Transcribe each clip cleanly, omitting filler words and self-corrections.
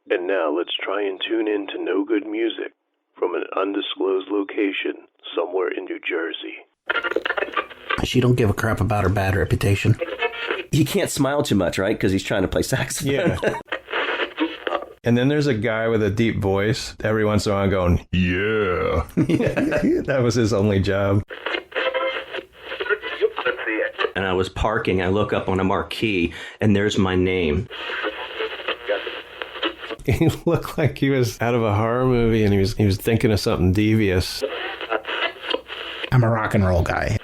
And now let's try and tune in to no good music from an undisclosed location somewhere in New Jersey. She don't give a crap about her bad reputation. He can't smile too much, right? Because he's trying to play saxophone. Yeah. And then there's a guy with a deep voice every once in a while going, yeah. That was his only job. And I was parking. I look up on a marquee, and there's my name. He looked like he was out of a horror movie, and he was thinking of something devious. I'm a rock and roll guy.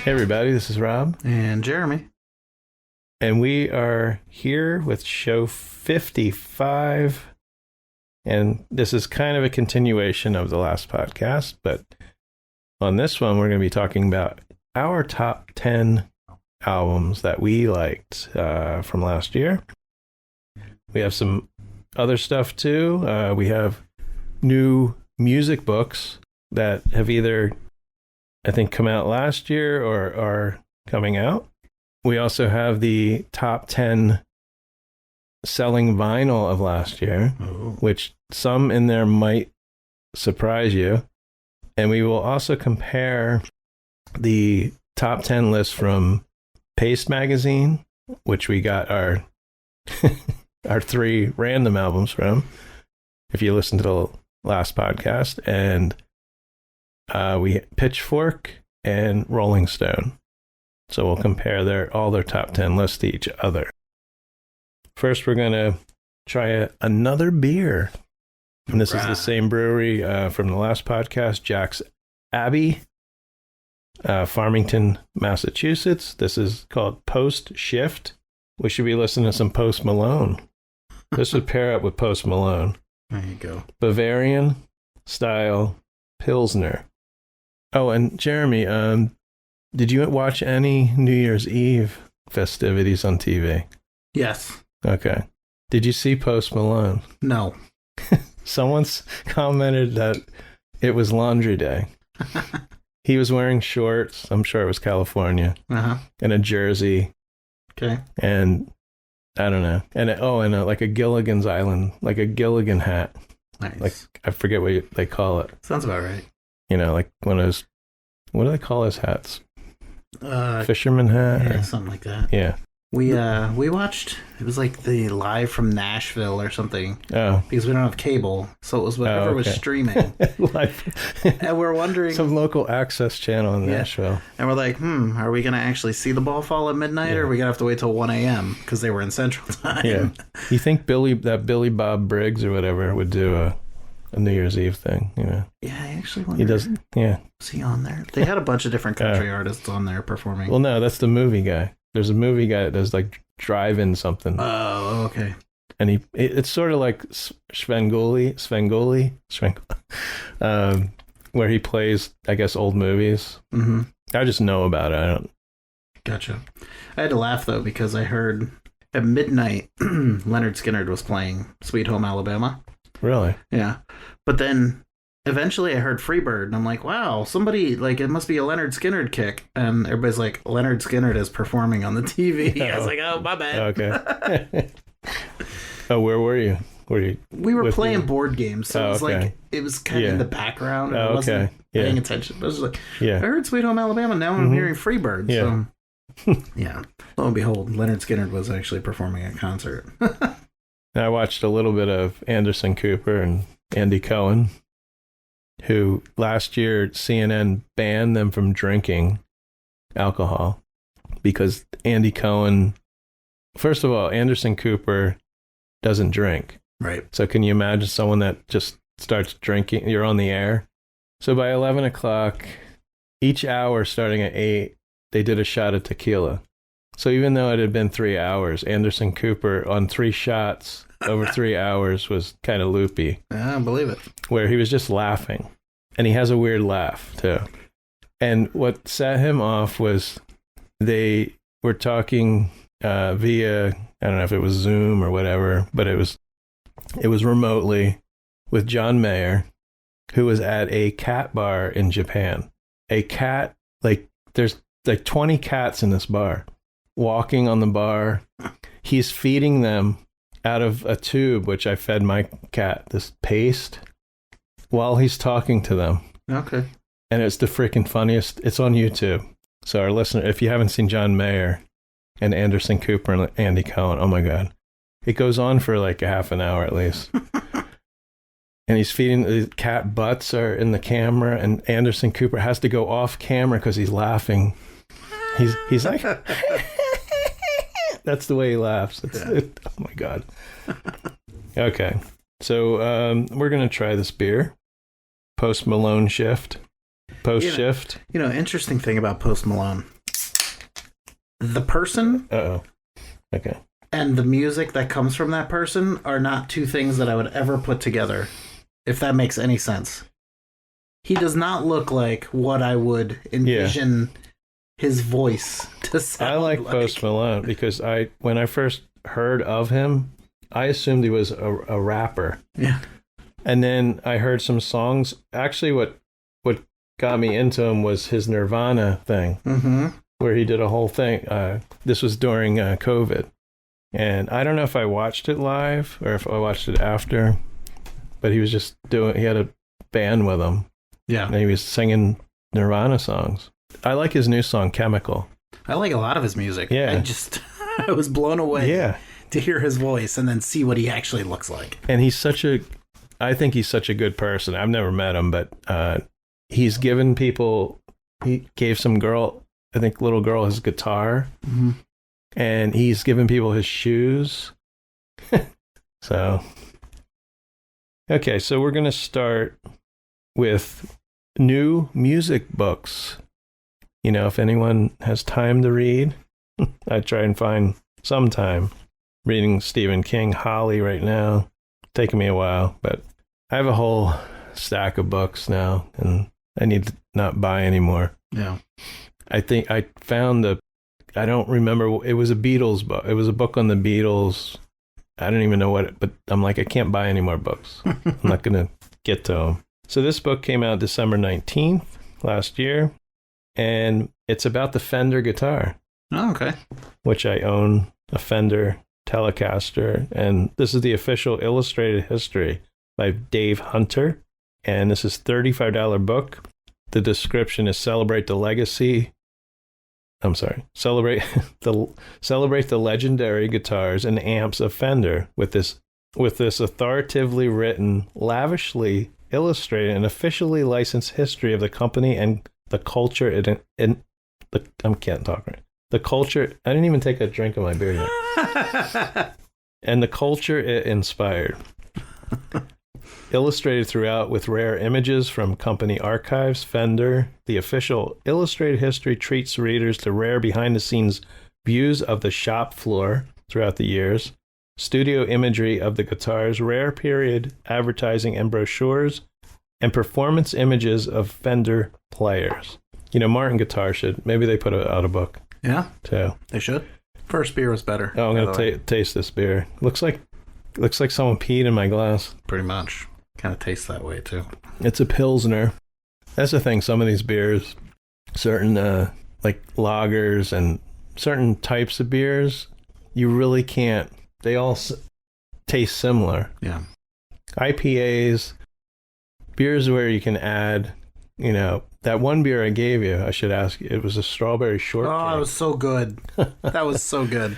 Hey everybody, this is Rob. And Jeremy. And we are here with show 55. And this is kind of a continuation of the last podcast, but on this one, we're going to be talking about our top 10 albums that we liked from last year. We have some other stuff too. We have new music books that have either, I think, come out last year or are coming out. We also have the top 10 selling vinyl of last year, which some in there might surprise you. And we will also compare the top 10 list from Paste Magazine, which we got our our 3 random albums from, if you listen to the last podcast, and we Pitchfork and Rolling Stone. So we'll compare all their top 10 lists to each other. First, we're going to try another beer. And this is the same brewery from the last podcast, Jack's Abbey, Farmington, Massachusetts. This is called Post Shift. We should be listening to some Post Malone. This would pair up with Post Malone. There you go. Bavarian style Pilsner. Oh, and Jeremy, did you watch any New Year's Eve festivities on TV? Yes. Okay. Did you see Post Malone? No. Someone's commented that it was laundry day. He was wearing shorts. I'm sure it was California. And a jersey. Okay. And I don't know. And like a Gilligan's Island, like a Gilligan hat. Nice. Like, I forget what they call it. Sounds about right. You know, like one of those, what do they call his hats? Fisherman hat? Yeah, something like that. Yeah. We watched, it was like the Live from Nashville or something. Oh. Because we don't have cable. So it was whatever was streaming. And we're wondering. Some local access channel in Nashville. And we're like, are we going to actually see the ball fall at midnight, or are we going to have to wait till 1 a.m. because they were in Central Time? Yeah. You think Billy Bob Briggs or whatever would do a New Year's Eve thing, you know? Yeah, I actually wonder. He does, yeah. Was he on there? They had a bunch of different country artists on there performing. Well, no, that's the movie guy. There's a movie guy that does like drive-in something. Oh, okay. And it's sort of like Svengoolie, where he plays, I guess, old movies. Mm-hmm. I just know about it. I don't. Gotcha. I had to laugh though because I heard at midnight Leonard Skinner was playing Sweet Home Alabama. Really? Yeah. But then eventually I heard Freebird, and I'm like, wow, somebody, like, it must be a Leonard Skinner kick. And everybody's like, Leonard Skinner is performing on the TV. I was like, oh, my bad. Okay. Oh, where were you? We were playing board games, so it was like, it was kind of in the background. And I wasn't paying attention. I was like, I heard Sweet Home Alabama, now I'm hearing Freebird. Yeah. So, yeah. Lo and behold, Leonard Skinner was actually performing a concert. I watched a little bit of Anderson Cooper and Andy Cohen, who last year CNN banned them from drinking alcohol because Andy Cohen, first of all, Anderson Cooper doesn't drink. Right. So can you imagine someone that just starts drinking? You're on the air. So by 11 o'clock, each hour starting at 8, they did a shot of tequila. So even though it had been 3 hours, Anderson Cooper on 3 shots over 3 hours was kind of loopy. Yeah, I believe it. Where he was just laughing. And he has a weird laugh, too. And what set him off was they were talking via, I don't know if it was Zoom or whatever, but it was remotely with John Mayer, who was at a cat bar in Japan. A cat, there's 20 cats in this bar, walking on the bar. He's feeding them out of a tube, which I fed my cat, this paste, while he's talking to them. Okay. And it's the freaking funniest. It's on YouTube. So our listener, if you haven't seen John Mayer and Anderson Cooper and Andy Cohen, oh my God. It goes on for like a half an hour at least. And he's feeding, the cat butts are in the camera, and Anderson Cooper has to go off camera because he's laughing. He's like, that's the way he laughs. Oh my God. Okay. So we're going to try this beer. Post Malone Shift. Post Shift. Interesting thing about Post Malone. The person. Uh-oh. Okay. And the music that comes from that person are not two things that I would ever put together, if that makes any sense. He does not look like what I would envision his voice to sound I like Post Malone because when I first heard of him, I assumed he was a rapper. Yeah. And then I heard some songs. Actually, what got me into him was his Nirvana thing, where he did a whole thing. This was during COVID. And I don't know if I watched it live or if I watched it after, but he was just he had a band with him. Yeah. And he was singing Nirvana songs. I like his new song, Chemical. I like a lot of his music. Yeah. I was blown away. Yeah. To hear his voice and then see what he actually looks like. And I think he's such a good person. I've never met him, but he gave some girl, I think little girl, his guitar. Mm-hmm. And he's given people his shoes. So, okay, so we're going to start with new music books. If anyone has time to read, I try and find some time. Reading Stephen King, Holly right now. Taking me a while, but I have a whole stack of books now, and I need to not buy anymore. Yeah. I think I found I don't remember. It was a Beatles book. It was a book on the Beatles. I don't even know but I'm like, I can't buy any more books. I'm not going to get to them. So this book came out December 19th last year, and it's about the Fender guitar. Oh, okay. Which I own, a Fender Telecaster, and this is the official illustrated history by Dave Hunter, and this is $35 book. The description is celebrate the legendary guitars and amps of Fender with this authoritatively written, lavishly illustrated, and officially licensed history of the company and the culture I can't talk right. The culture, I didn't even take a drink of my beer yet. And the culture it inspired. Illustrated throughout with rare images from company archives, Fender, the official illustrated history treats readers to rare behind-the-scenes views of the shop floor throughout the years, studio imagery of the guitars, rare period advertising and brochures, and performance images of Fender players. Martin Guitar maybe they put out a book. Yeah, too. They should. First beer was better. Oh, I'm gonna taste this beer. Looks like someone peed in my glass. Pretty much. Kind of tastes that way too. It's a Pilsner. That's the thing. Some of these beers, certain like lagers and certain types of beers, you really can't. They all taste similar. Yeah. IPAs, beers where you can add, that one beer I gave you, I should ask you, it was a strawberry shortcake. Oh, it was so good. That was so good.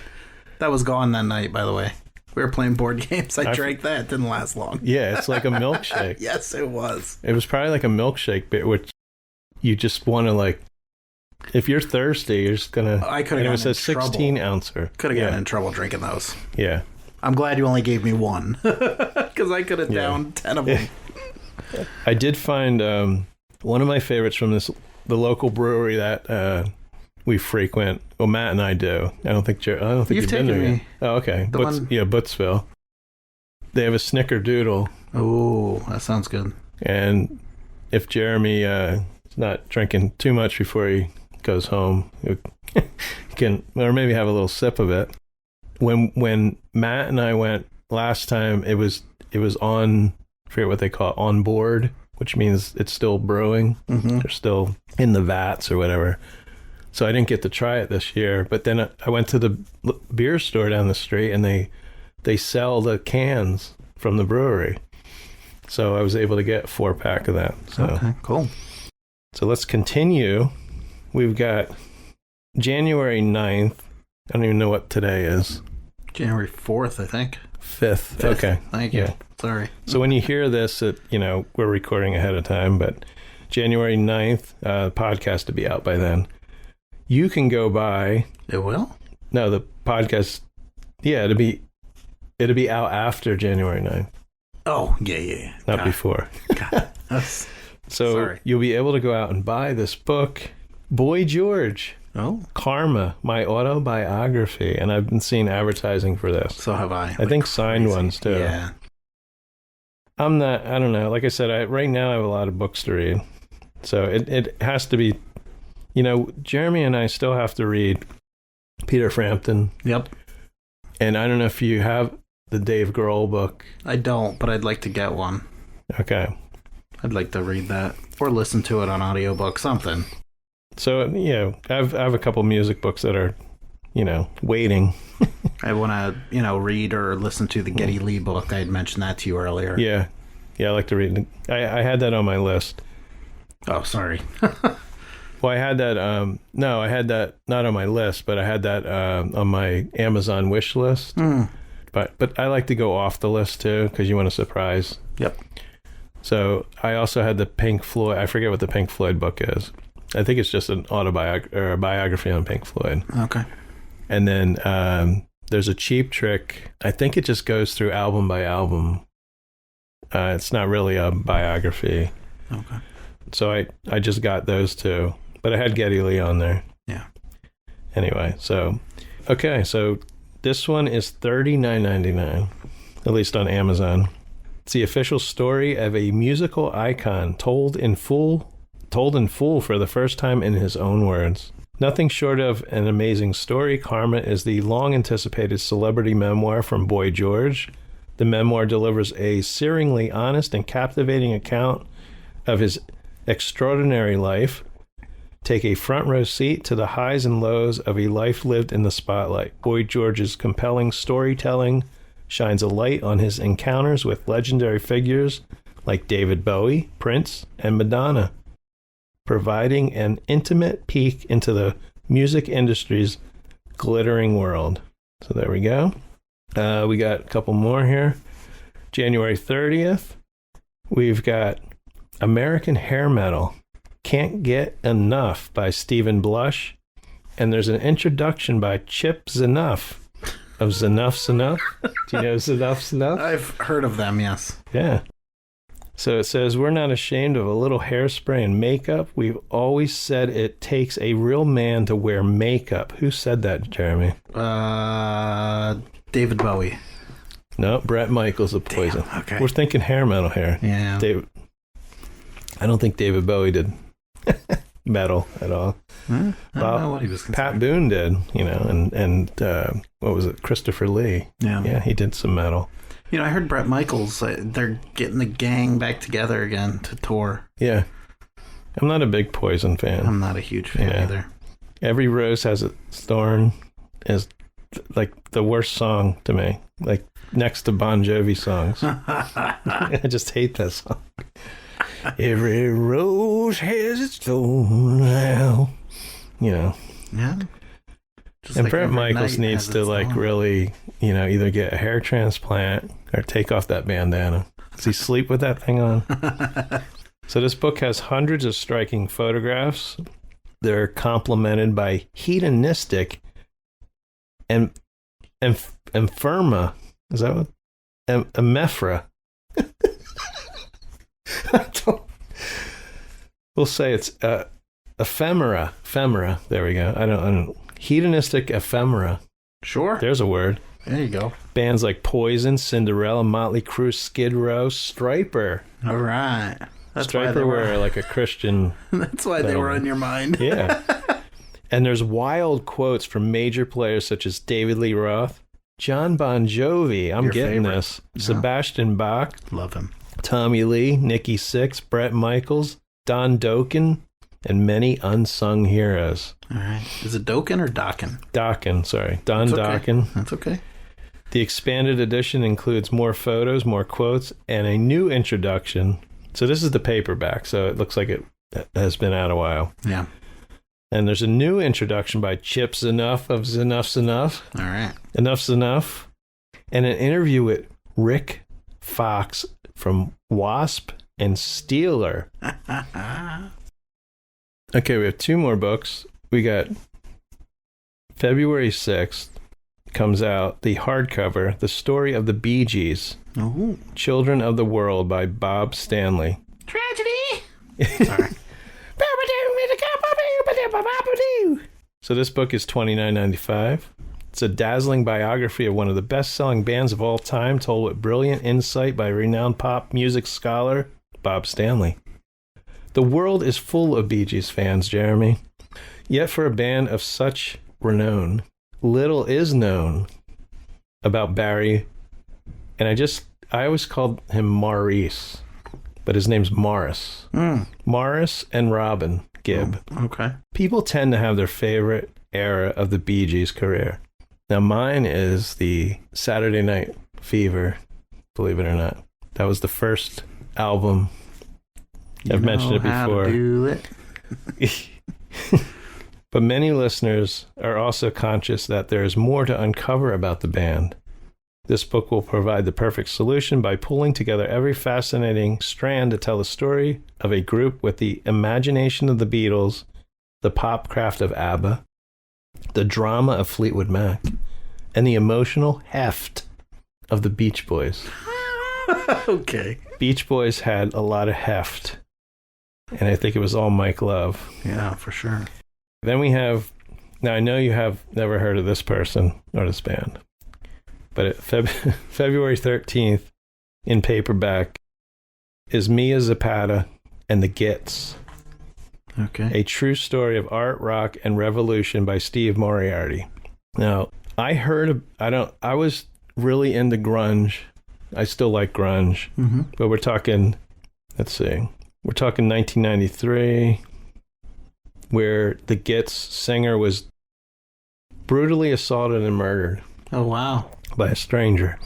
That was gone that night, by the way. We were playing board games. I drank that. It didn't last long. Yeah, it's like a milkshake. Yes, it was. It was probably like a milkshake beer, which you just want to if you're thirsty, you're just going to... I could have gotten in trouble. 16 ouncer. Could have gotten in trouble drinking those. Yeah. I'm glad you only gave me one. Because I could have downed 10 of them. I did find one of my favorites from the local brewery that we frequent. Well, Matt and I do. I don't think you've taken been there me. yet. Oh, okay. Buttsville. they have a snickerdoodle. Oh, that sounds good. And if Jeremy is not drinking too much before he goes home, he can, or maybe have a little sip of it. When Matt and I went last time, it was on, I forget what they call it, on board, which means it's still brewing. Mm-hmm. They're still in the vats or whatever. So I didn't get to try it this year. But then I went to the beer store down the street, and they sell the cans from the brewery. So I was able to get a 4-pack of that. So. Okay, cool. So let's continue. We've got January 9th. I don't even know what today is. January 4th, I think. 5th. Okay. Thank you. Yeah. Sorry. So when you hear this, we're recording ahead of time, but January 9th, the podcast to be out by then. You can go by. It will? No, the podcast, yeah, it'll be out after January 9th. Oh, yeah. Not before. That's... So Sorry. You'll be able to go out and buy this book, Boy George. Oh. Karma, my autobiography. And I've been seeing advertising for this. So have I. I think signed ones too. Yeah. I don't know. Like I said, right now I have a lot of books to read. So it has to be, Jeremy and I still have to read Peter Frampton. Yep. And I don't know if you have the Dave Grohl book. I don't, but I'd like to get one. Okay. I'd like to read that or listen to it on audiobook, something. So, I have a couple music books that are, waiting. I want to, read or listen to the Geddy Lee book. I had mentioned that to you earlier. Yeah. Yeah, I like to read. I had that on my list. Oh, sorry. Well, I had that, no, I had that not on my list, but I had that on my Amazon wish list. Mm. But I like to go off the list too, because you want a surprise. Yep. So I also had the Pink Floyd. I forget what the Pink Floyd book is. I think it's just an autobiography or a biography on Pink Floyd. Okay. And then there's a Cheap Trick. I think it just goes through album by album. It's not really a biography. Okay. So I just got those two. But I had Geddy Lee on there. Yeah. Anyway, so this one is $39.99, at least on Amazon. It's the official story of a musical icon told in full for the first time in his own words. Nothing short of an amazing story, Karma is the long-anticipated celebrity memoir from Boy George. The memoir delivers a searingly honest and captivating account of his extraordinary life. Take a front row seat to the highs and lows of a life lived in the spotlight. Boy George's compelling storytelling shines a light on his encounters with legendary figures like David Bowie, Prince, and Madonna, providing an intimate peek into the music industry's glittering world. So there we go. We got a couple more here. January 30th, we've got American Hair Metal, Can't Get Enough by Stephen Blush. And there's an introduction by Chip Z'Nuff of Z'Nuff Z'Nuff. Do you know Z'Nuff Z'Nuff? I've heard of them, yes. Yeah. So it says, we're not ashamed of a little hairspray and makeup. We've always said it takes a real man to wear makeup. Who said that, Jeremy? David Bowie. No, Bret Michaels of Poison. Damn, okay. We're thinking hair metal here. Yeah. I don't think David Bowie did metal at all. I don't know what he was considering. Pat Boone did, and what was it? Christopher Lee. Yeah, he did some metal. I heard Bret Michaels, they're getting the gang back together again to tour. Yeah. I'm not a big Poison fan. I'm not a huge fan either. Every Rose Has Its Thorn is like the worst song to me. Like next to Bon Jovi songs. I just hate that song. Every rose has its thorn now. Yeah. Just and like Bret Michaels needs to really, either get a hair transplant or take off that bandana. Does he sleep with that thing on? So this book has hundreds of striking photographs. They're complemented by hedonistic and ephemera. Is that what? Emephra. We'll say it's ephemera. Ephemera. There we go. I don't. Hedonistic ephemera. Sure. There's a word. There you go. Bands like Poison, Cinderella, Motley Crue, Skid Row, Stryper. All right. That's Stryper were like a Christian. That's why they were on your mind. Yeah. And there's wild quotes from major players such as David Lee Roth, John Bon Jovi, I'm Your getting favorite. this, Yeah. Sebastian Bach, Love him. Tommy Lee, Nikki Sixx, Bret Michaels, Don Dokken, and many unsung heroes. All right. Is it Dokken or Dokken? Dokken, sorry. Don That's okay. Dokken. That's okay. The expanded edition includes more photos, more quotes, and a new introduction. So this is the paperback, so it looks like it has been out a while. Yeah. And there's a new introduction by Chip Z'Nuff of Z'Nuff's Enough. All right. Enough's Enough. And an interview with Rick Fox from Wasp and Steeler. Okay, we have two more books. We got February 6th comes out, the hardcover, The Story of the Bee Gees, Oh. Children of the World by Bob Stanley. Tragedy. Sorry. So this book is $29.95. It's a dazzling biography of one of the best-selling bands of all time, told with brilliant insight by renowned pop music scholar Bob Stanley. The world is full of Bee Gees fans, Jeremy. Yet for a band of such renown, little is known about Barry. And I always called him Maurice, but his name's Morris. Morris and Robin Gibb. Oh, okay. People tend to have their favorite era of the Bee Gees' career. Now, mine is the Saturday Night Fever, believe it or not. That was the first album. I've mentioned it before. Do it. But many listeners are also conscious that there is more to uncover about the band. This book will provide the perfect solution by pulling together every fascinating strand to tell the story of a group with the imagination of the Beatles, the pop craft of ABBA, the drama of Fleetwood Mac, and the emotional heft of the Beach Boys. Okay. Beach Boys had a lot of heft, and I think it was all Mike Love. Yeah, for sure. Then we have, now I know you have never heard of this person or this band, but February 13th in paperback is Mia Zapata and the Gits. Okay. A true story of art, rock, and revolution by Steve Moriarty. Now, I was really into grunge. I still like grunge, but we're talking 1993, where the Gits singer was brutally assaulted and murdered. Oh, wow. By a stranger.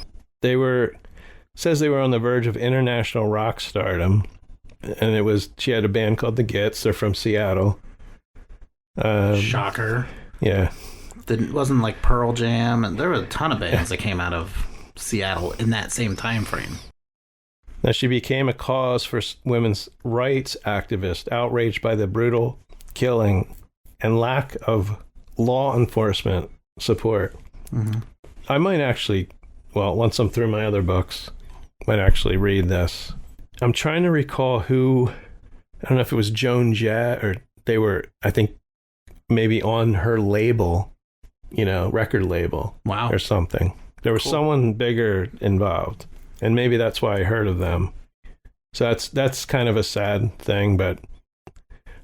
Says they were on the verge of international rock stardom, and she had a band called the Gits. They're from Seattle. Shocker. Yeah. It wasn't like Pearl Jam, and there were a ton of bands that came out of Seattle in that same time frame. Now, she became a cause for women's rights activist, outraged by the brutal killing and lack of law enforcement support. I might actually, once I'm through my other books, might actually read this. I'm trying to recall who, I don't know if it was Joan Jett, or they were, I think, maybe on her label, record label. Wow. Or something. There was someone bigger involved, and maybe that's why I heard of them. So that's kind of a sad thing, but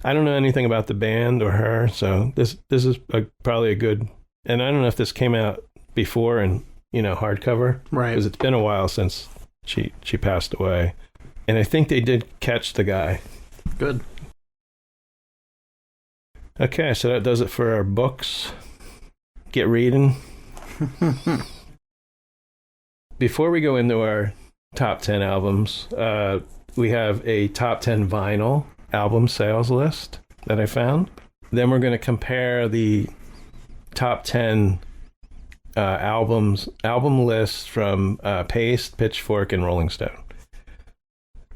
I don't know anything about the band or her, so this is probably a good, and I don't know if this came out before in, hardcover. Right. Because it's been a while since she passed away. And I think they did catch the guy. Good. Okay, so that does it for our books. Get reading. Before we go into our top 10 albums, we have a top 10 vinyl album sales list that I found. Then we're going to compare the top 10 album lists from Paste, Pitchfork, and Rolling Stone.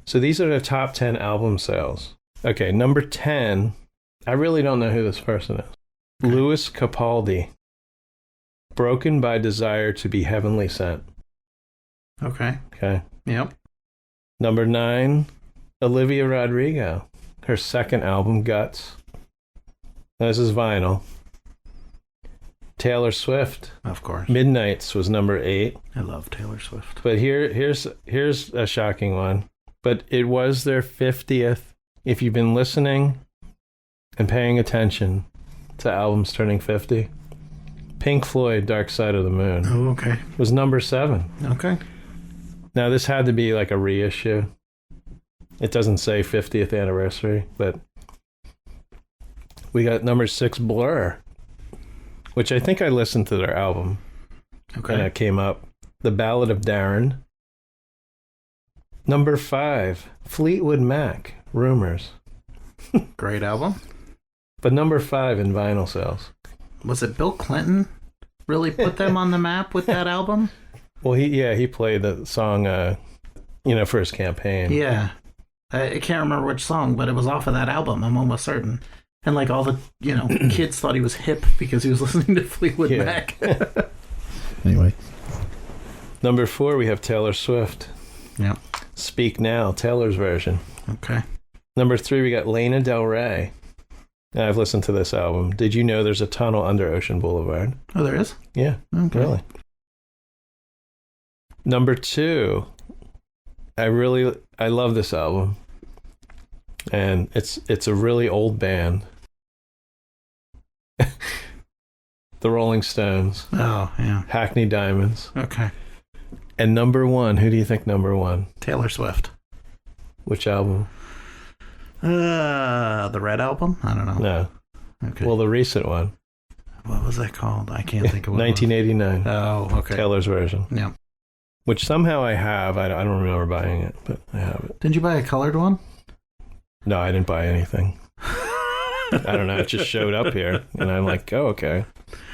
So these are the top 10 album sales. Okay, number 10, I really don't know who this person is. Louis Capaldi, Broken by Desire to be Heavenly Sent. Okay. Okay. Yep. Number 9, Olivia Rodrigo, her second album, Guts. This is vinyl. Taylor Swift. Of course. Midnights was number 8. I love Taylor Swift. But here's a shocking one. But it was their 50th. If you've been listening and paying attention to albums turning 50, Pink Floyd, Dark Side of the Moon. Oh, okay. Was number 7. Okay. Now, this had to be like a reissue. It doesn't say 50th anniversary, but we got number 6, Blur, which I think I listened to their album. Okay. And it came up. The Ballad of Darren. Number 5, Fleetwood Mac, Rumors. Great album. But number 5 in vinyl sales. Was it Bill Clinton really put them on the map with that album? Well, he played the song, for his campaign. Yeah. I can't remember which song, but it was off of that album, I'm almost certain. And like all the, kids thought he was hip because he was listening to Fleetwood Mac. Anyway. Number 4, we have Taylor Swift. Yeah. Speak Now, Taylor's version. Okay. Number 3, we got Lana Del Rey. I've listened to this album. Did you know there's a tunnel under Ocean Boulevard? Oh, there is? Yeah. Okay. Really. Number 2, I love this album. And it's a really old band. The Rolling Stones. Oh, yeah. Hackney Diamonds. Okay. And number 1, who do you think number 1? Taylor Swift. Which album? The Red Album? I don't know. No. Okay. Well, the recent one. What was that called? I can't think of what 1989. Oh, okay. Taylor's version. Yeah. Which somehow I have. I don't remember buying it, but I have it. Didn't you buy a colored one? No, I didn't buy anything. I don't know. It just showed up here, and I'm like, oh, okay.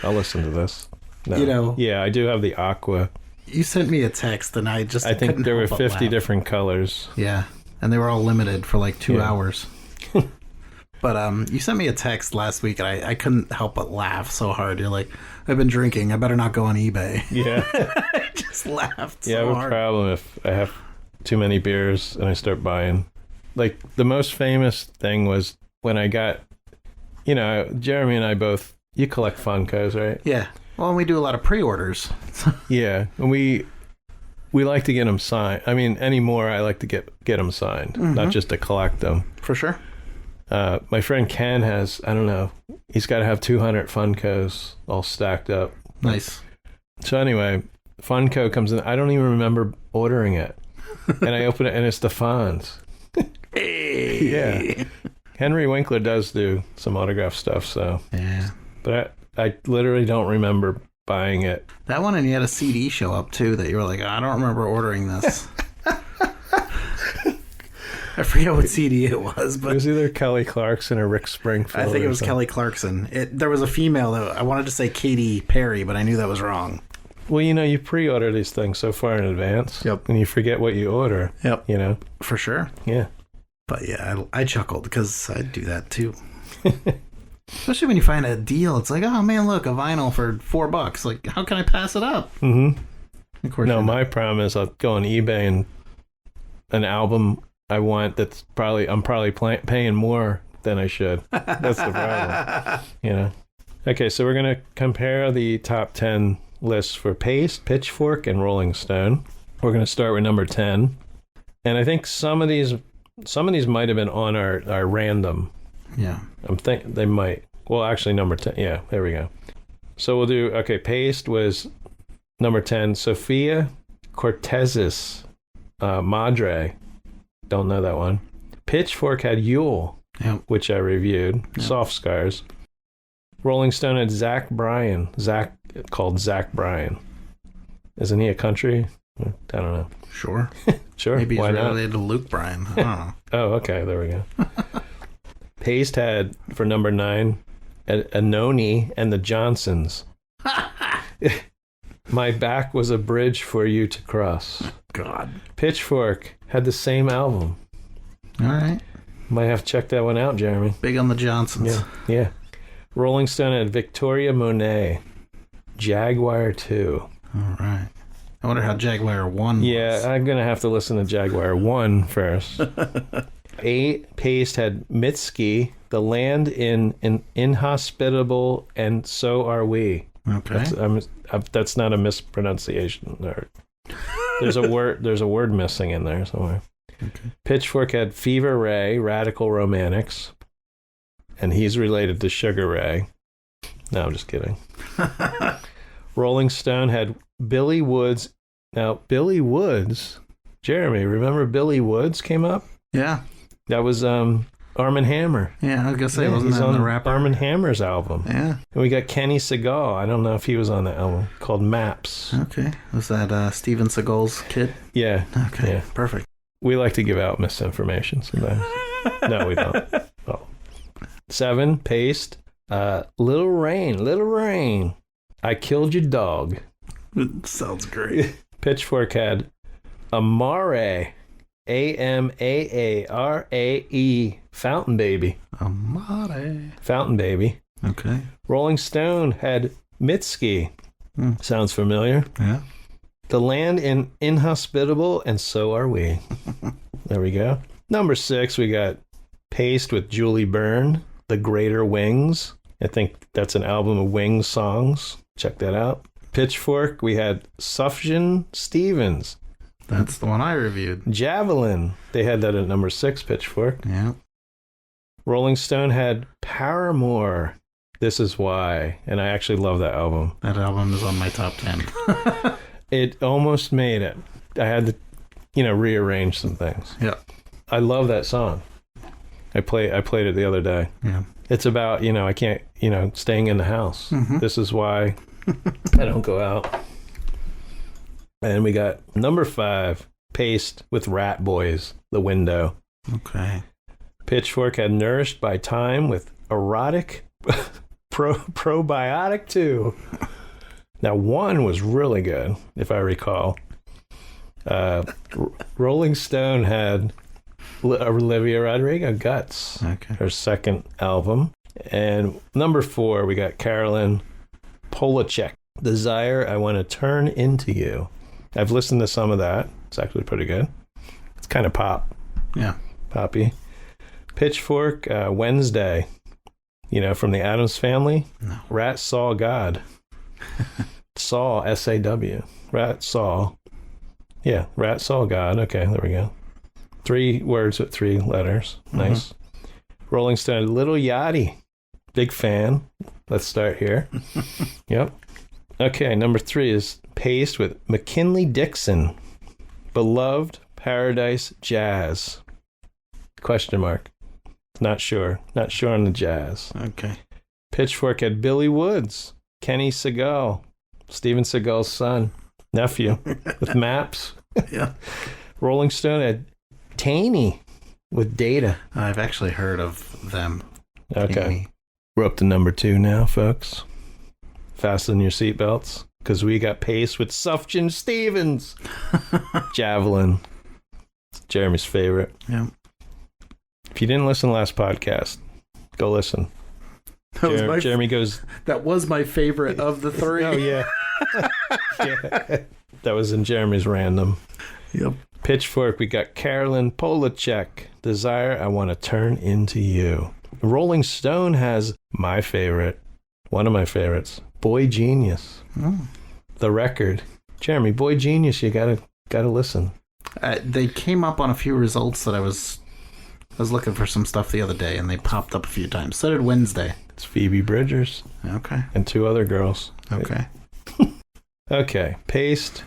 I'll listen to this. No. Yeah, I do have the Aqua. You sent me a text, and I think there were 50 different colors. Yeah, and they were all limited for like 2 hours. But you sent me a text last week, and I couldn't help but laugh so hard. You're like, I've been drinking. I better not go on eBay. Yeah. I just laughed so I have hard. a problem if I have too many beers and I start buying. Like, the most famous thing was when I got, Jeremy and I both, you collect Funkos, right? Yeah. Well, we do a lot of pre-orders. Yeah. And we like to get them signed. I mean, anymore, I like to get them signed, not just to collect them. For sure. My friend Ken has, I don't know, he's got to have 200 Funkos all stacked up. Nice. So anyway, Funko comes in. I don't even remember ordering it. And I open it, and it's the Fonz. Hey. Yeah. Henry Winkler does do some autograph stuff, so. Yeah. But I literally don't remember buying it. That one, and you had a CD show up, too, that you were like, I don't remember ordering this. I forget what CD it was, but it was either Kelly Clarkson or Rick Springfield. I think it was Kelly Clarkson. There was a female that I wanted to say Katy Perry, but I knew that was wrong. Well, you pre-order these things so far in advance. Yep. And you forget what you order. Yep. For sure. Yeah. But yeah, I chuckled because I do that too. Especially when you find a deal, it's like, oh man, look, a vinyl for $4. Like, how can I pass it up? Mm-hmm. Of course. No, my problem is I'll go on eBay and an album I want I'm probably paying more than I should. That's the problem. Okay, so we're gonna compare the top 10 lists for Paste, Pitchfork, and Rolling Stone. We're gonna start with number 10, and I think some of these might have been on our random. Yeah, I'm thinking they might. Well, actually, number 10. Yeah, there we go. So we'll do. Okay, Paste was number 10. Sofia Cortez's Madre. Don't know that one. Pitchfork had Yule, which I reviewed. Soft Scars. Rolling Stone had Zach Bryan. Called Zach Bryan. Isn't he a country? I don't know. Sure. Sure. Maybe he's Why not? related to Luke Bryan. I don't know. Oh, okay. There we go. Paste had, for number 9, Anoni and the Johnsons. My Back Was a Bridge for You to Cross. God. Pitchfork had the same album. All right. Might have to check that one out, Jeremy. Big on the Johnsons. Yeah. Rolling Stone had Victoria Monet, Jaguar 2. All right. I wonder how Jaguar 1 was. Yeah, I'm going to have to listen to Jaguar 1 first. 8, Paste had Mitski, The Land in Inhospitable, and So Are We. Okay. That's not a mispronunciation. There's a word missing in there somewhere. Okay. Pitchfork had Fever Ray, Radical Romantics, and he's related to Sugar Ray. No, I'm just kidding. Rolling Stone had Billy Woods. Now, Billy Woods, Jeremy, remember Billy Woods came up? Yeah. That was Arm & Hammer. Yeah, I was going to say, wasn't he's that on the rapper? Arm & Hammer's album. Yeah. And we got Kenny Segal. I don't know if he was on the album, called Maps. Okay. Was that Steven Seagal's kid? Yeah. Okay, Yeah. perfect. We like to give out misinformation sometimes. No, we don't. Oh. 7, Paste. Little Rain. I Killed Your Dog. Sounds great. Pitchfork had Amare. Amarae. Fountain Baby. Amare. Fountain Baby. Okay. Rolling Stone had Mitski. Sounds familiar. Yeah. The Land in Inhospitable, and So Are We. There we go. Number 6, we got Paste with Julie Byrne, The Greater Wings. I think that's an album of Wings songs. Check that out. Pitchfork, we had Sufjan Stevens. That's the one I reviewed. Javelin. They had that at number 6, Pitchfork. Yeah. Rolling Stone had Paramore. This Is Why. And I actually love that album. That album is on my top 10. It almost made it. I had to, rearrange some things. Yeah. I love that song. I played it the other day. Yeah. It's about, I can't, staying in the house. Mm-hmm. This is why I don't go out. And we got number 5, Paste with Rat Boys, The Window. Okay. Pitchfork had Nourished by Time with Erotic Probiotic 2. Now, 1 was really good, if I recall. Rolling Stone had Olivia Rodrigo, Guts, Okay. her second album. And number 4, we got Carolyn Polachek, Desire, I Want to Turn Into You. I've listened to some of that. It's actually pretty good. It's kind of pop. Yeah. Poppy. Pitchfork, Wednesday, from the Addams Family. No. Rat Saw God. Saw, S-A-W. Rat Saw. Yeah, Rat Saw God. Okay, there we go. 3 words with 3 letters. Nice. Mm-hmm. Rolling Stone, Little Yachty. Big fan. Let's start here. Yep. Okay, number 3 is Paste with McKinley Dixon. Beloved Paradise Jazz. Question mark. Not sure. Not sure on the jazz. Okay. Pitchfork had Billy Woods. Kenny Segal. Steven Seagal's son. Nephew. With Maps. Yeah. Rolling Stone had Taney with Data. I've actually heard of them. Okay. Taney. We're up to number 2 now, folks. Fasten your seatbelts, because we got Pace with Sufjan Stevens. Javelin. It's Jeremy's favorite. Yeah. If you didn't listen to the last podcast, go listen. Jeremy goes... That was my favorite of the 3. Oh, yeah. Yeah. That was in Jeremy's random. Yep. Pitchfork, we got Carolyn Polachek. Desire, I Want to Turn Into You. Rolling Stone has my favorite, one of my favorites, Boy Genius. Oh. The Record. Jeremy, Boy Genius, you gotta listen. They came up on a few results that I was looking for some stuff the other day, and they popped up a few times. So did Wednesday. It's Phoebe Bridgers. Okay. And 2 other girls. Okay. Okay. Paste.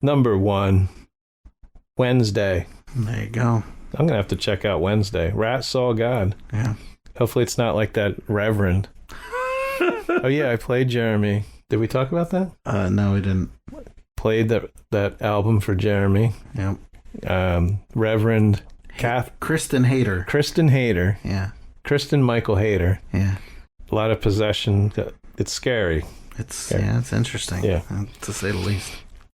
Number 1. Wednesday. There you go. I'm going to have to check out Wednesday. Rat Saw God. Yeah. Hopefully it's not like that Reverend. Oh, yeah, I played Jeremy. Did we talk about that? No, we didn't. Played that album for Jeremy. Yep. Reverend Kristen Hayter. Kristen Hayter. Yeah. Kristen Michael Hayter. Yeah. A lot of possession. It's scary. It's interesting. Yeah. To say the least.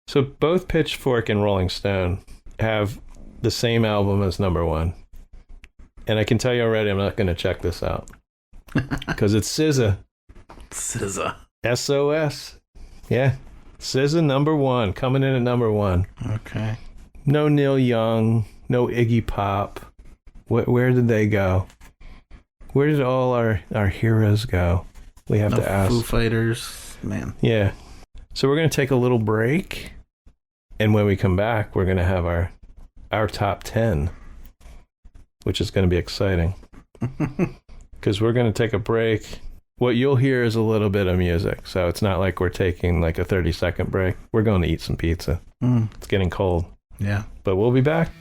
So both Pitchfork and Rolling Stone have the same album as number 1. And I can tell you already, I'm not going to check this out. Because it's SZA. SZA. SOS. Yeah. SZA number 1. Coming in at number 1. Okay. No Neil Young. No Iggy Pop. Where did they go? Where did all our heroes go? We have to ask. Foo Fighters. man. Yeah. So we're going to take a little break. And when we come back, we're going to have our top 10, which is going to be exciting. Because we're going to take a break. What you'll hear is a little bit of music. So it's not like we're taking like a 30-second break. We're going to eat some pizza. It's getting cold. Yeah. But we'll be back.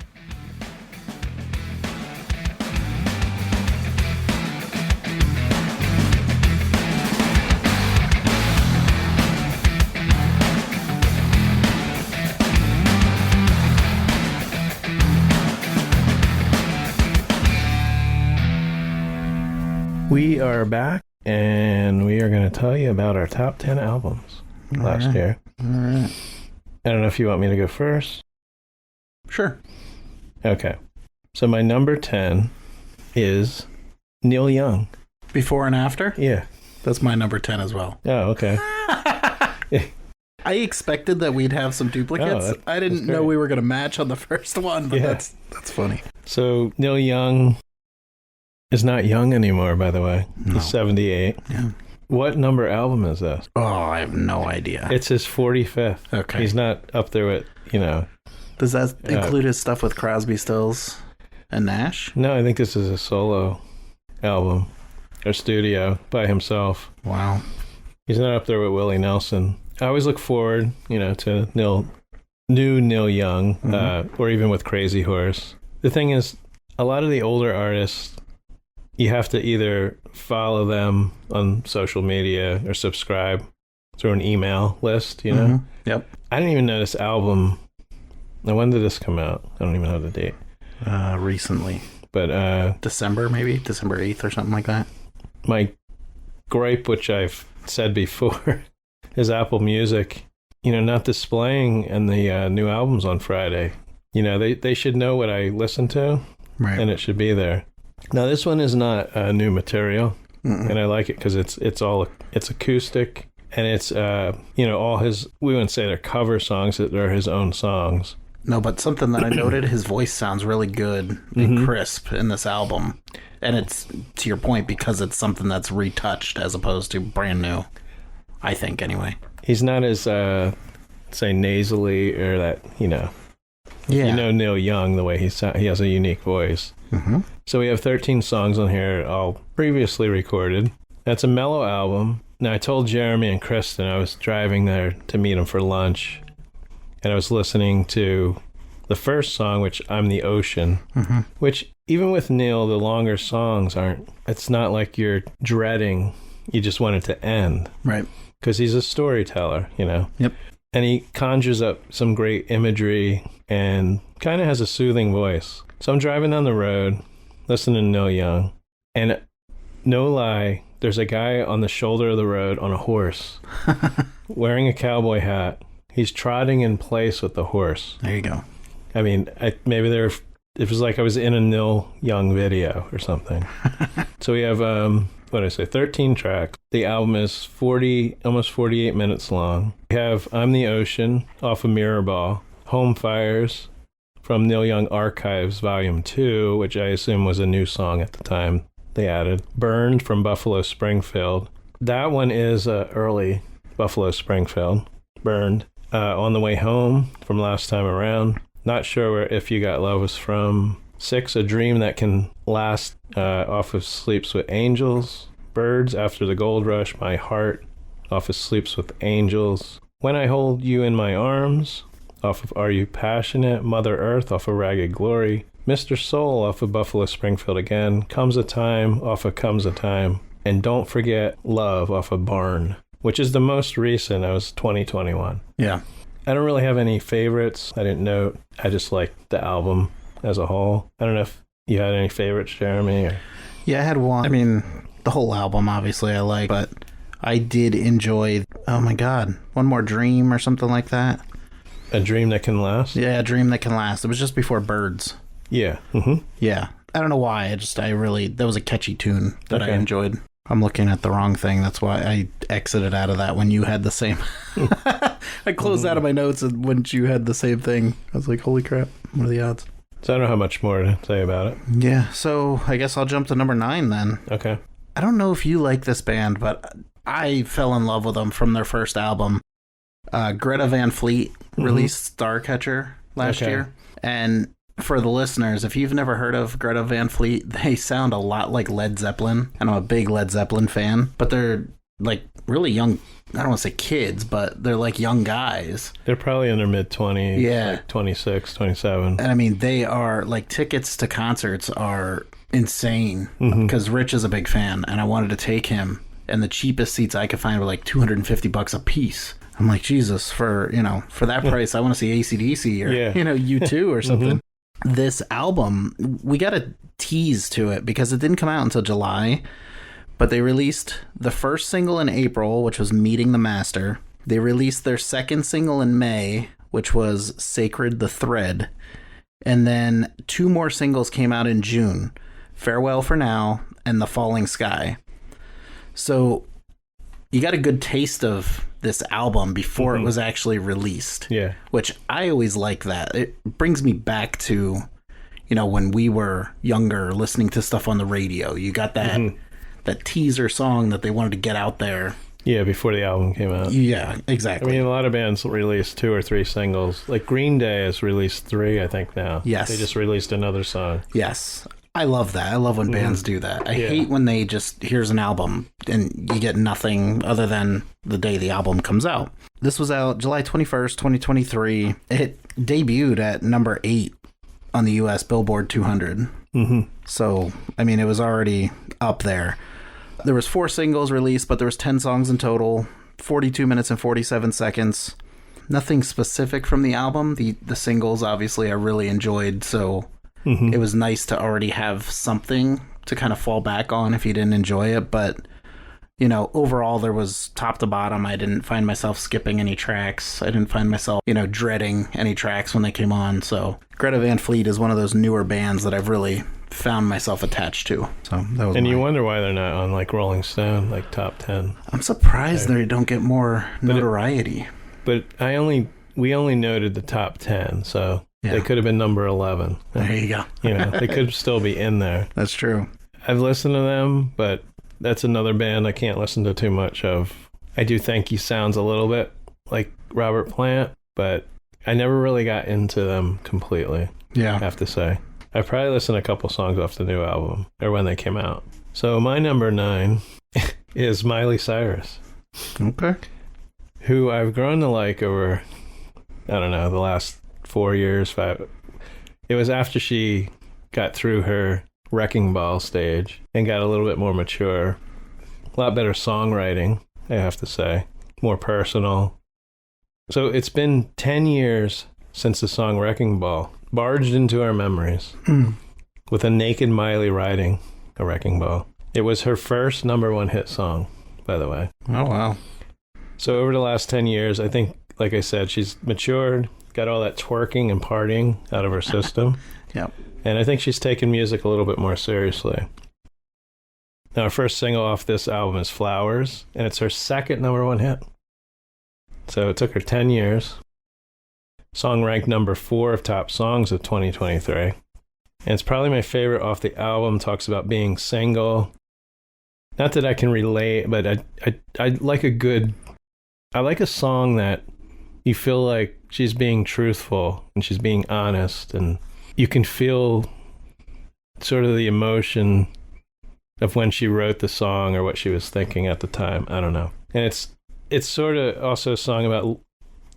We are back, and we are going to tell you about our top 10 albums last year. All right. I don't know if you want me to go first. Sure. Okay. So my number 10 is Neil Young. Before and after? Yeah. That's my number 10 as well. Oh, okay. I expected that we'd have some duplicates. I didn't know we were going to match on the first one, but that's funny. So Neil Young is not young anymore, by the way. No. He's 78. Yeah. What number album is this? Oh, I have no idea. It's his 45th. Okay. He's not up there with, Does that include his stuff with Crosby, Stills, and Nash? No, I think this is a solo album or studio by himself. Wow. He's not up there with Willie Nelson. I always look forward, to new Neil Young, or even with Crazy Horse. The thing is, a lot of the older artists, you have to either follow them on social media or subscribe through an email list, Yep. I didn't even know this album. Now, when did this come out? I don't even know the date. Recently. But December, maybe? December 8th or something like that? My gripe, which I've said before, is Apple Music, not displaying and the new albums on Friday. They should know what I listen to, right? And it should be there. Now, this one is not new material, and I like it because it's acoustic, and it's all his. We wouldn't say they're cover songs; they're his own songs. No, but something that I noted, his voice sounds really good and crisp in this album, and it's, to your point, because it's something that's retouched as opposed to brand new. I think, anyway. He's not as say nasally or that Yeah. Neil Young, the way he has a unique voice. Mm-hmm. So we have 13 songs on here, all previously recorded. That's a mellow album. Now, I told Jeremy and Kristen I was driving there to meet them for lunch, and I was listening to the first song, which I'm the Ocean, which even with Neil, the longer songs it's not like you're dreading, you just want it to end. Right. Because he's a storyteller, Yep. And he conjures up some great imagery and kind of has a soothing voice. So I'm driving down the road, listening to Neil Young, and no lie, there's a guy on the shoulder of the road on a horse, wearing a cowboy hat. He's trotting in place with the horse. There you go. I mean, it was like I was in a Neil Young video or something. So we have, 13 tracks. The album is almost 48 minutes long. We have I'm the Ocean off of Mirrorball, Home Fires from Neil Young Archives Volume 2, which I assume was a new song at the time they added. Burned from Buffalo Springfield. That one is early Buffalo Springfield. Burned. On the Way Home from Last Time Around. Not sure where If You Got Love was from. 6, A Dream That Can Last off of Sleeps with Angels. Birds After the Gold Rush, My Heart off of Sleeps with Angels. When I Hold You in My Arms off of Are You Passionate. Mother Earth off of Ragged Glory. Mr. Soul off of Buffalo Springfield again. Comes a Time off of Comes a Time. And Don't Forget Love off of Barn, which is the most recent. That was 2021. Yeah. I don't really have any favorites. I didn't note. I just like the album as a whole. I don't know if you had any favorites, Jeremy? Or... Yeah, I had one. I mean, the whole album, obviously, I like, but I did enjoy, oh my God, One More Dream or something like that. A Dream That Can Last? Yeah, A Dream That Can Last. It was just before Birds. Yeah. Yeah. I don't know why. That was a catchy tune that I enjoyed. I'm looking at the wrong thing. That's why I exited out of that when you had the same. I closed out of my notes and when you had the same thing. I was like, holy crap. What are the odds? So I don't know how much more to say about it. Yeah. So I guess I'll jump to number 9 then. Okay. I don't know if you like this band, but I fell in love with them from their first album. Greta Van Fleet released Starcatcher last year. And for the listeners, if you've never heard of Greta Van Fleet, they sound a lot like Led Zeppelin. And I'm a big Led Zeppelin fan, but they're like really young. I don't want to say kids, but they're like young guys. They're probably in their mid-20s, like 26, 27. And I mean, they are like, tickets to concerts are insane because Rich is a big fan and I wanted to take him. And the cheapest seats I could find were like $250 a piece. I'm like, Jesus, for that price, I want to see AC/DC or, U2 or something. This album, we got a tease to it because it didn't come out until July. But they released the first single in April, which was Meeting the Master. They released their second single in May, which was Sacred the Thread. And then 2 more singles came out in June, Farewell for Now and The Falling Sky. So you got a good taste of this album before it was actually released. Yeah. Which I always like that. It brings me back to, when we were younger listening to stuff on the radio. You got that... that teaser song that they wanted to get out there. Yeah, before the album came out. Yeah, exactly. I mean, a lot of bands release 2 or 3 singles. Like Green Day has released 3, I think, now. Yes. They just released another song. Yes. I love that. I love when bands do that. I hate when they just, here's an album, and you get nothing other than the day the album comes out. This was out July 21st, 2023. It debuted at number 8 on the U.S. Billboard 200. So, I mean, it was already up there. There was 4 singles released, but there was 10 songs in total, 42 minutes and 47 seconds. Nothing specific from the album. The singles, obviously, I really enjoyed, so it was nice to already have something to kind of fall back on if you didn't enjoy it. But, overall, there was top to bottom. I didn't find myself skipping any tracks. I didn't find myself, dreading any tracks when they came on. So Greta Van Fleet is one of those newer bands that I've really found myself attached to. So that was you wonder why they're not on like Rolling Stone, like top 10. I'm surprised they don't get more notoriety. But we only noted the top 10, so they could have been number 11. There you go. They could still be in there. That's true. I've listened to them, but that's another band I can't listen to too much of. I do think he sounds a little bit like Robert Plant, but I never really got into them completely. Yeah, I have to say. I probably listened to a couple songs off the new album, or when they came out. So my number 9 is Miley Cyrus. Okay. Who I've grown to like over, I don't know, the last 4 years, 5. It was after she got through her Wrecking Ball stage and got a little bit more mature. A lot better songwriting, I have to say. More personal. So it's been 10 years since the song Wrecking Ball barged into our memories with a naked Miley riding a wrecking ball. It was her first number 1 hit song, by the way. Oh, wow. So over the last 10 years, I think, like I said, she's matured, got all that twerking and partying out of her system. Yep. And I think she's taken music a little bit more seriously. Now, her first single off this album is Flowers, and it's her second number 1 hit. So it took her 10 years. Song ranked number 4 of top songs of 2023. And it's probably my favorite off the album. Talks about being single. Not that I can relate, but I like I like a song that you feel like she's being truthful and she's being honest, and you can feel sort of the emotion of when she wrote the song or what she was thinking at the time. I don't know. And it's sort of also a song about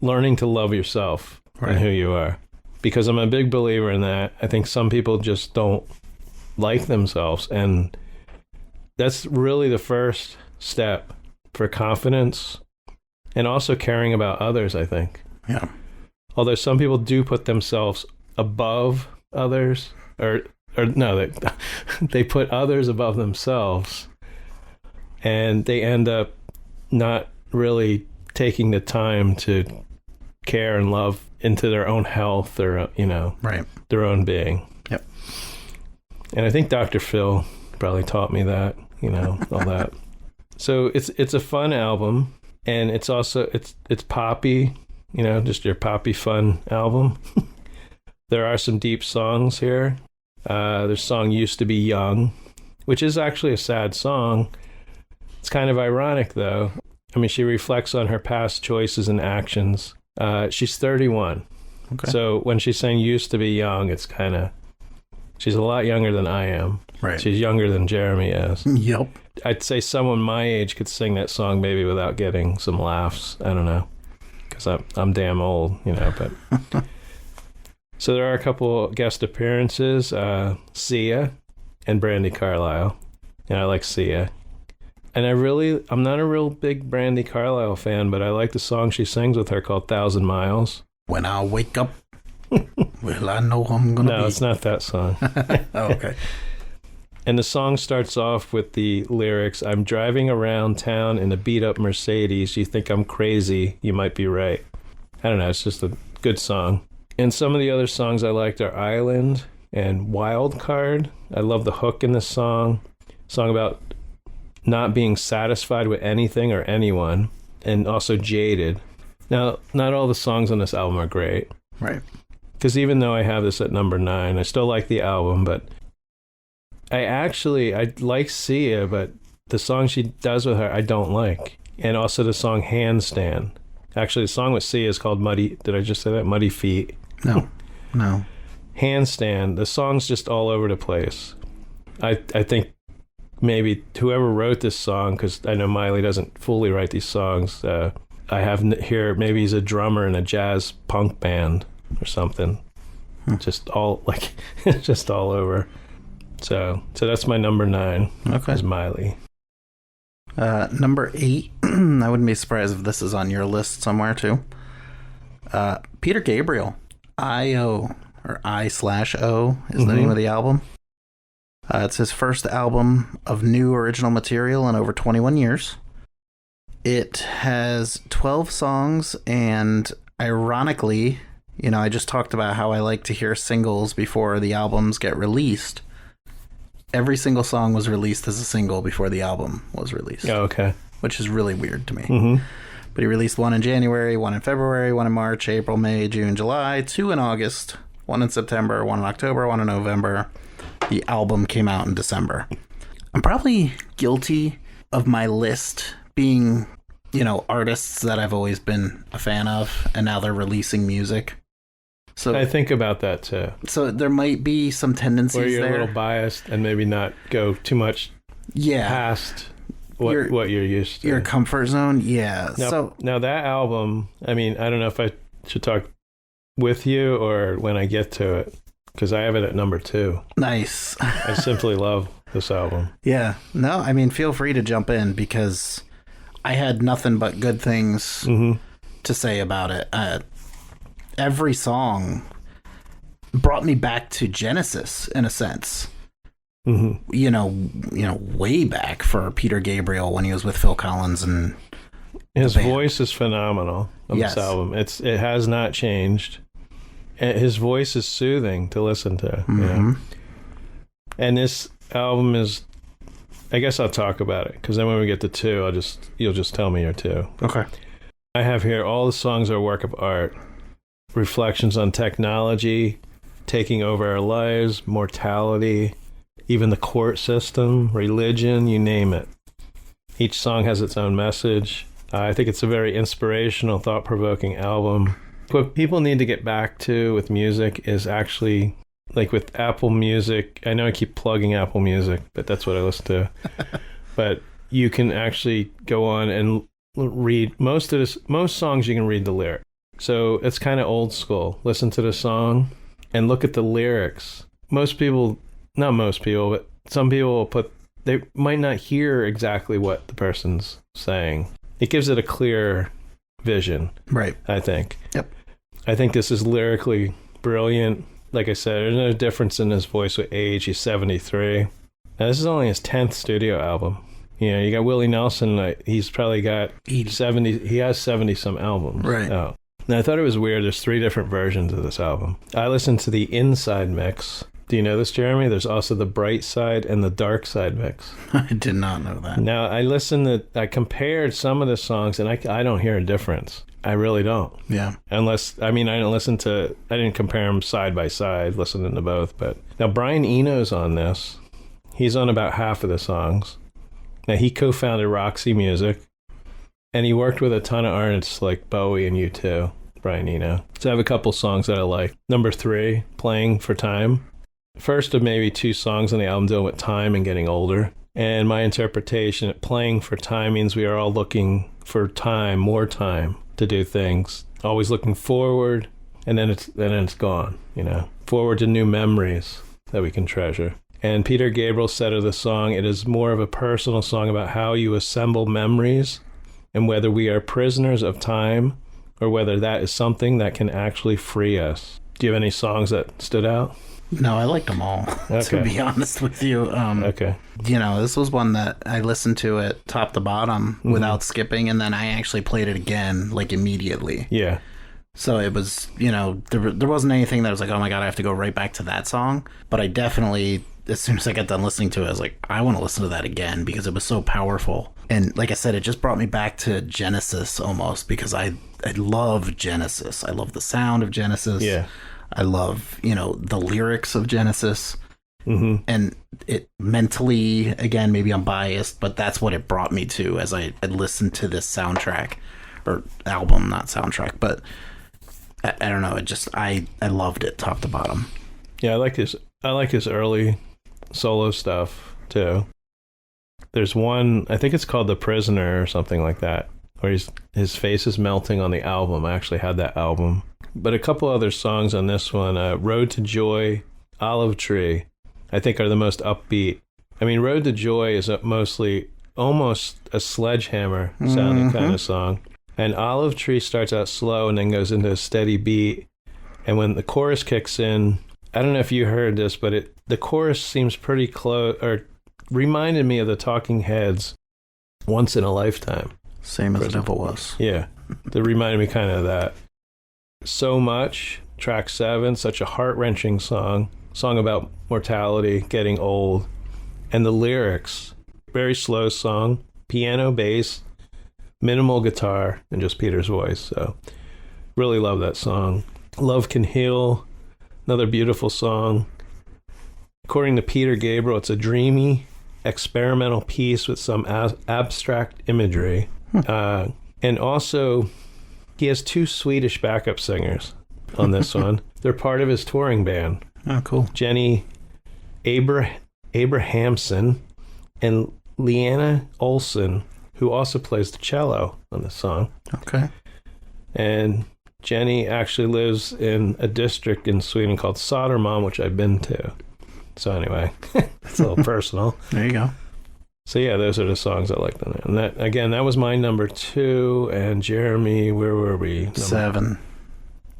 learning to love yourself. Right. And who you are, because I'm a big believer in that. I think some people just don't like themselves, and that's really the first step for confidence and also caring about others, I think. Yeah. Although some people do put themselves above others, or no, they put others above themselves, and they end up not really taking the time to care and love into their own health or, right, their own being. Yep. And I think Dr. Phil probably taught me that, all that. So it's a fun album, and it's also, it's poppy, just your poppy fun album. There are some deep songs here. There's song Used to Be Young, which is actually a sad song, It's kind of ironic, though. I mean, she reflects on her past choices and actions. She's 31. Okay. So when she's saying used to be young, it's kind of... She's a lot younger than I am. Right. She's younger than Jeremy is. Yep. I'd say someone my age could sing that song maybe without getting some laughs. I don't know. Because I'm damn old, but... So there are a couple guest appearances. Sia and Brandy Carlisle. And I like Sia. And I'm not a real big Brandy Carlisle fan, but I like the song she sings with her called 1,000 Miles. When I wake up, well, I know I'm going to be... No, it's not that song. Oh, okay. And the song starts off with the lyrics, I'm driving around town in a beat-up Mercedes. You think I'm crazy, you might be right. I don't know, it's just a good song. And some of the other songs I liked are Island and Wild Card. I love the hook in this song. Song about not being satisfied with anything or anyone, and also Jaded. Now, not all the songs on this album are great. Right. Because even though I have this at number 9, I still like the album, but I like Sia, but the song she does with her, I don't like. And also the song Handstand. Actually, the song with Sia is called Muddy, did I just say that? Muddy Feet. No. Handstand, the song's just all over the place. I think maybe whoever wrote this song, because I know Miley doesn't fully write these songs, I have here, maybe he's a drummer in a jazz punk band or something. Just all just all over. So that's my number 9. Okay. Is Miley. Number 8, I wouldn't be surprised if this is on your list somewhere too. Peter Gabriel, I/O, or I/O is the name of the album. It's his first album of new original material in over 21 years. It has 12 songs, and ironically, I just talked about how I like to hear singles before the albums get released. Every single song was released as a single before the album was released. Oh, okay. Which is really weird to me. Mm-hmm. But he released one in January, one in February, one in March, April, May, June, July, 2 in August, 1 in September, 1 in October, 1 in November. The album came out in December. I'm probably guilty of my list being, artists that I've always been a fan of, and now they're releasing music. So I think about that too. So there might be some tendencies where you're there. a little biased and maybe not go too much past what you're used to. Your comfort zone, yeah. Now that album, I mean, I don't know if I should talk with you or when I get to it, because I have it at number 2. Nice. I simply love this album. Yeah. No, I mean, feel free to jump in, because I had nothing but good things to say about it. Every song brought me back to Genesis in a sense. Mm-hmm. Way back for Peter Gabriel when he was with Phil Collins, and his voice is phenomenal on this album. It has not changed. His voice is soothing to listen to. Mm-hmm. And this album is, I guess I'll talk about it, because then when we get to 2, you'll just tell me your 2. Okay. I have here all the songs are a work of art. Reflections on technology, taking over our lives, mortality, even the court system, religion, you name it. Each song has its own message. I think it's a very inspirational, thought-provoking album. What people need to get back to with music is actually, like with Apple Music, I know I keep plugging Apple Music, but that's what I listen to. But you can actually go on and read most songs, you can read the lyrics. So it's kind of old school. Listen to the song and look at the lyrics. Most people, not most people, but some people will they might not hear exactly what the person's saying. It gives it a clear vision. Right. I think. Yep. I think this is lyrically brilliant. Like I said, there's no difference in his voice with age. He's 73. Now, this is only his 10th studio album. You got Willie Nelson. He's probably got 70. He has 70 some albums. Right. Oh. Now, I thought it was weird. There's 3 different versions of this album. I listened to the inside mix. Do you know this, Jeremy? There's also the bright side and the dark side mix. I did not know that. Now, I compared some of the songs, and I don't hear a difference. I really don't. Yeah. Unless, I didn't compare them side by side, listening to both. But now Brian Eno's on this. He's on about half of the songs. Now, he co-founded Roxy Music, and he worked with a ton of artists like Bowie and U2, Brian Eno. So I have a couple songs that I like. Number 3, Playing for Time. First of maybe 2 songs on the album deal with time and getting older. And my interpretation, playing for time means we are all looking for time, more time to do things. Always looking forward, and then it's gone, you know. Forward to new memories that we can treasure. And Peter Gabriel said of the song, it is more of a personal song about how you assemble memories and whether we are prisoners of time or whether that is something that can actually free us. Do you have any songs that stood out? No, I liked them all, to be honest with you. Okay. You know, this was one that I listened to it top to bottom without skipping, and then I actually played it again, like, immediately. Yeah. So it was, you know, there wasn't anything that was like, oh my God, I have to go right back to that song. But I definitely, as soon as I got done listening to it, I was like, I want to listen to that again because it was so powerful. And like I said, it just brought me back to Genesis almost, because I love Genesis. I love the sound of Genesis. Yeah. I love, you know, the lyrics of Genesis. Mm-hmm. And it mentally, again, maybe I'm biased, but that's what it brought me to as I listened to this soundtrack or album, not soundtrack, but I don't know. It just, I loved it top to bottom. Yeah, I like his early solo stuff too. There's one, I think it's called The Prisoner or something like that, where his face is melting on the album. I actually had that album. But a couple other songs on this one, Road to Joy, Olive Tree, I think are the most upbeat. I mean, Road to Joy is mostly almost a sledgehammer sounding kind of song. And Olive Tree starts out slow and then goes into a steady beat. And when the chorus kicks in, I don't know if you heard this, but the chorus seems pretty close, or reminded me of the Talking Heads, Once in a Lifetime. Same as it ever was. Yeah, that reminded me kind of that. So Much, track 7, such a heart-wrenching song about mortality, getting old. And the lyrics, very slow song, piano, bass, minimal guitar, and just Peter's voice. So really love that song. Love Can Heal, another beautiful song. According to Peter Gabriel, it's a dreamy, experimental piece with some abstract imagery. And also, he has 2 Swedish backup singers on this one. They're part of his touring band. Oh, cool. Jenny Abrahamson and Leanna Olson, who also plays the cello on this song. Okay. And Jenny actually lives in a district in Sweden called Södermalm, which I've been to. So anyway, it's a little personal. There you go. So yeah, those are the songs I liked on it. And that, again, that was my number 2. And Jeremy, where were we? 7.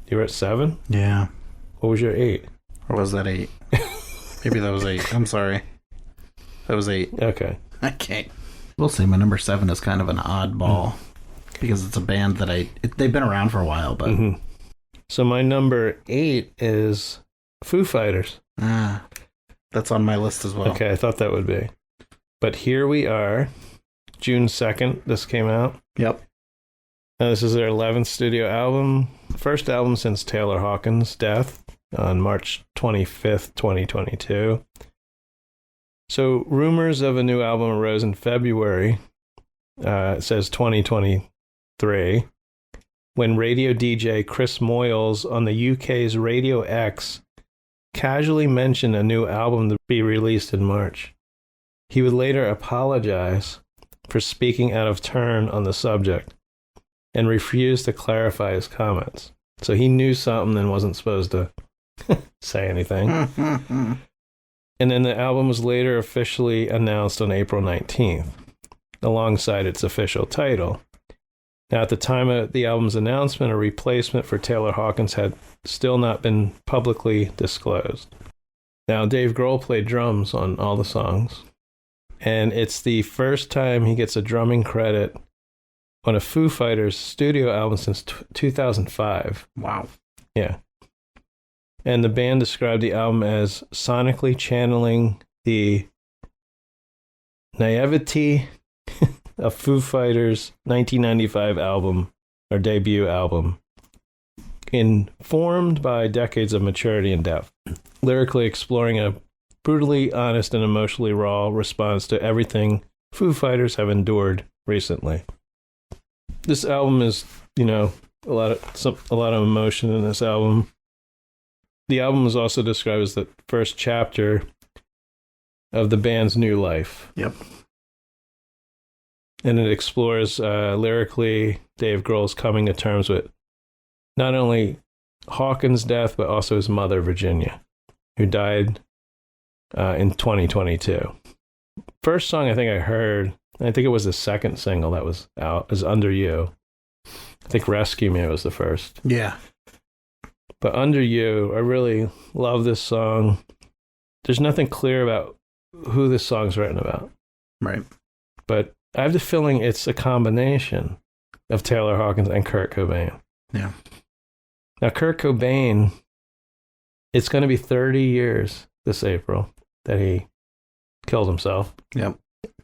You were at 7? Yeah. What was your 8? Or was that 8? Maybe that was 8. I'm sorry. That was 8. Okay. Okay. We'll say my number 7 is kind of an oddball because it's a band that they've been around for a while, but. Mm-hmm. So my number 8 is Foo Fighters. That's on my list as well. Okay, I thought that would be. But here we are, June 2nd, this came out. Yep. Now, this is their 11th studio album, first album since Taylor Hawkins' death on March 25th, 2022. So rumors of a new album arose in February, it says 2023, when radio DJ Chris Moyles on the UK's Radio X casually mentioned a new album to be released in March. He would later apologize for speaking out of turn on the subject and refused to clarify his comments. So he knew something and wasn't supposed to say anything. And then the album was later officially announced on April 19th, alongside its official title. Now, at the time of the album's announcement, a replacement for Taylor Hawkins had still not been publicly disclosed. Now, Dave Grohl played drums on all the songs, and it's the first time he gets a drumming credit on a Foo Fighters studio album since 2005. Wow. Yeah. And the band described the album as sonically channeling the naivety of Foo Fighters' 1995 album, or debut album, informed by decades of maturity and depth, lyrically exploring a brutally honest and emotionally raw response to everything Foo Fighters have endured recently. This album is, a lot of emotion in this album. The album is also described as the first chapter of the band's new life. Yep. And it explores lyrically Dave Grohl's coming to terms with not only Hawkins' death, but also his mother, Virginia, who died in 2022. First song I think I heard, I think it was the second single that was out, is Under You. I think Rescue Me was the first. Yeah. But Under You, I really love this song. There's nothing clear about who this song's written about. Right. But I have the feeling it's a combination of Taylor Hawkins and Kurt Cobain. Yeah. Now, Kurt Cobain, it's going to be 30 years this April that he killed himself. Yep.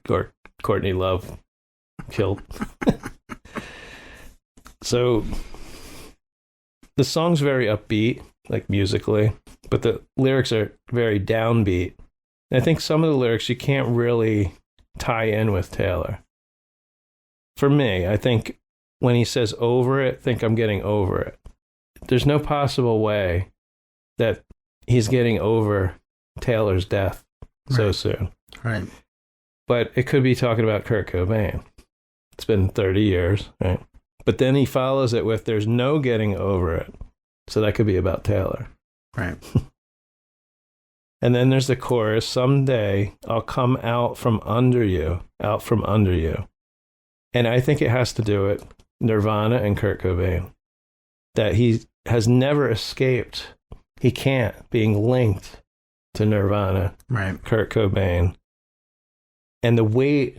Or Courtney Love killed. So the song's very upbeat, like musically, but the lyrics are very downbeat. And I think some of the lyrics you can't really tie in with Taylor. For me, I think when he says over it, think I'm getting over it. There's no possible way that he's getting over Taylor's death so soon. Right. But it could be talking about Kurt Cobain. It's been 30 years, right? But then he follows it with there's no getting over it. So that could be about Taylor. Right. And then there's the chorus, someday I'll come out from under you. And I think it has to do with Nirvana and Kurt Cobain. That he has never escaped. He can't, being linked to Nirvana, right? Kurt Cobain. And the weight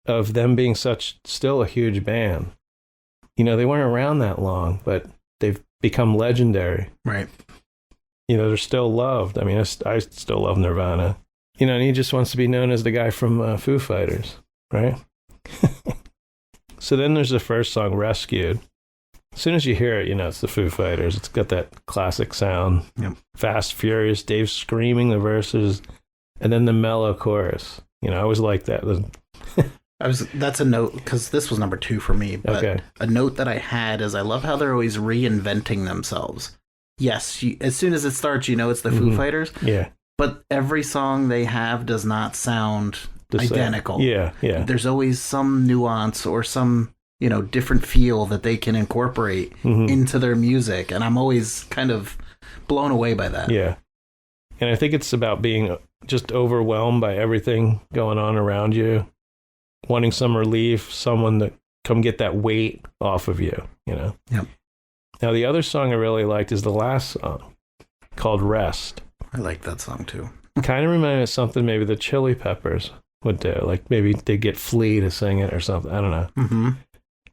of them being still a huge band. They weren't around that long, but they've become legendary. Right. They're still loved. I mean, I still love Nirvana. And he just wants to be known as the guy from Foo Fighters, right? So then there's the first song, Rescued. As soon as you hear it, it's the Foo Fighters. It's got that classic sound. Yep. Fast, furious, Dave screaming the verses, and then the mellow chorus. I always like that. That's a note, because this was number 2 for me. But okay. A note that I had is I love how they're always reinventing themselves. Yes, as soon as it starts, it's the Foo Fighters. Yeah. But every song they have does not sound identical. Yeah, yeah. There's always some nuance or some, different feel that they can incorporate into their music. And I'm always kind of blown away by that. Yeah. And I think it's about being just overwhelmed by everything going on around you, wanting some relief, someone to come get that weight off of you, Yep. Now, the other song I really liked is the last song called Rest. I like that song too. Kind of reminded me of something maybe the Chili Peppers would do. Like maybe they get Flea to sing it or something. I don't know. Mm-hmm.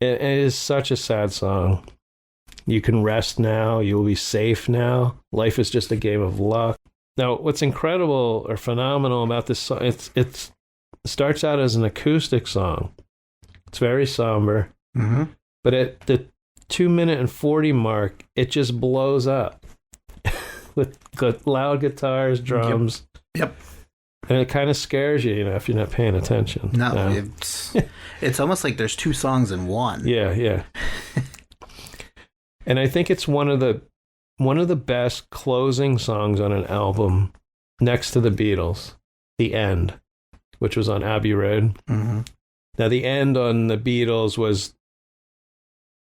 It is such a sad song. You can rest now. You will be safe now. Life is just a game of luck. Now, what's incredible or phenomenal about this song, it starts out as an acoustic song. It's very somber. Mm-hmm. But at the 2-minute and 40 mark, it just blows up with loud guitars, drums. Yep. And it kind of scares you, if you're not paying attention. No, it's almost like there's 2 songs in one. Yeah, yeah. And I think it's one of the best closing songs on an album, next to the Beatles, The End, which was on Abbey Road. Mm-hmm. Now, The End on the Beatles was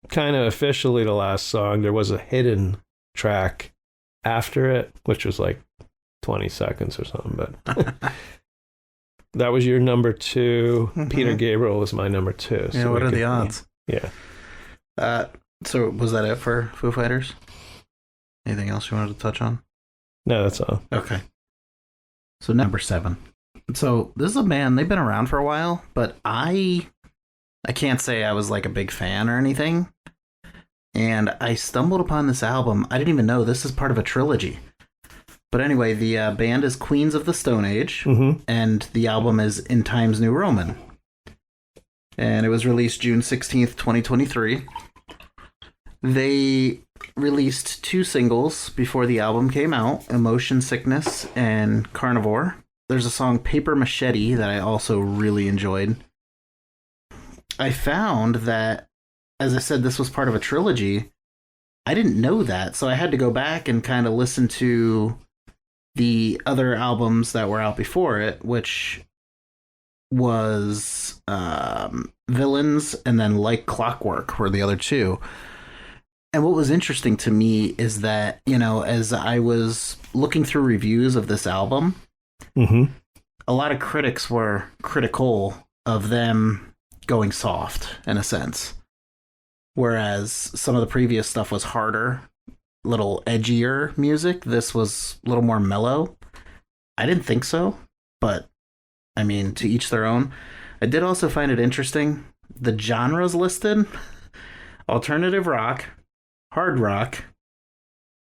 kind of officially the last song. There was a hidden track after it, which was like 20 seconds or something. But that was your number 2. Mm-hmm. Peter Gabriel was my number 2. Yeah, so what are the odds? Yeah. So was that it for Foo Fighters? Anything else you wanted to touch on? No, that's all. Okay. So number 7. So this is a band, they've been around for a while, but I can't say I was like a big fan or anything. And I stumbled upon this album. I didn't even know this is part of a trilogy. But anyway, the band is Queens of the Stone Age, and the album is In Times New Roman. And it was released June 16th, 2023. They released 2 singles before the album came out, Emotion Sickness and Carnivore. There's a song Paper Machete that I also really enjoyed. I found that, as I said, this was part of a trilogy. I didn't know that, so I had to go back and kind of listen to the other albums that were out before it, which was Villains and then Like Clockwork were the other two. And what was interesting to me is that, as I was looking through reviews of this album, a lot of critics were critical of them going soft, in a sense. Whereas some of the previous stuff was harder, little edgier music. This was a little more mellow. I didn't think so, but I mean, to each their own. I did also find it interesting. The genres listed: alternative rock, hard rock,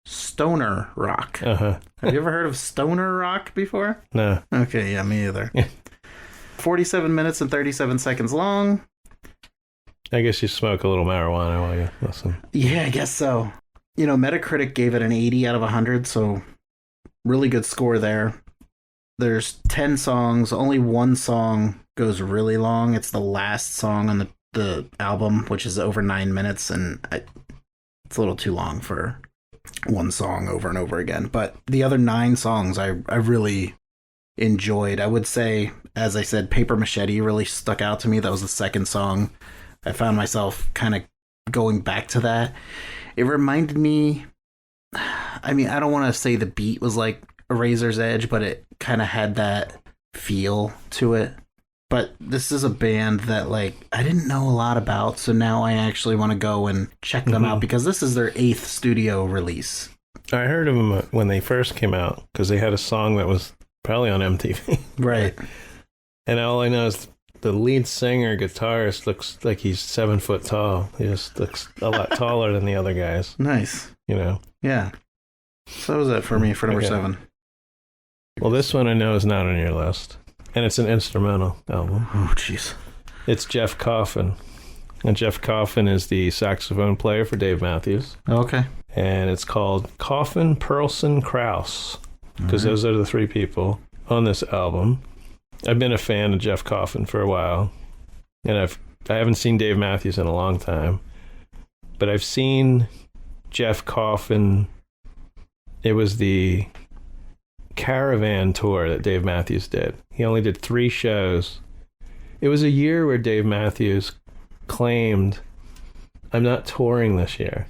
stoner rock. Uh-huh. Have you ever heard of stoner rock before? No. Okay, yeah, me either. 47 minutes and 37 seconds long. I guess you smoke a little marijuana while you listen. Yeah, I guess so. Metacritic gave it an 80 out of 100, so really good score there. There's 10 songs. Only one song goes really long. It's the last song on the album, which is over 9 minutes, and it's a little too long for one song over and over again. But the other 9 songs I really enjoyed. I would say, as I said, Paper Machete really stuck out to me. That was the second song. I found myself kind of going back to that. It reminded me, I mean, I don't want to say the beat was like a Razor's Edge, but it kind of had that feel to it. But this is a band that, I didn't know a lot about, so now I actually want to go and check them out, because this is their 8th studio release. I heard of them when they first came out, because they had a song that was probably on MTV. Right. And all I know is the lead singer, guitarist, looks like he's 7 foot tall. He just looks a lot taller than the other guys. Nice. Yeah. So that was it for me for number 7. Well, this one I know is not on your list. And it's an instrumental album. Oh, jeez. It's Jeff Coffin. And Jeff Coffin is the saxophone player for Dave Matthews. Okay. And it's called Coffin, Perlson, Krause. Because those are the 3 people on this album. I've been a fan of Jeff Coffin for a while. And I haven't seen Dave Matthews in a long time. But I've seen Jeff Coffin. It was the Caravan tour that Dave Matthews did. He only did 3 shows. It was a year where Dave Matthews claimed, I'm not touring this year.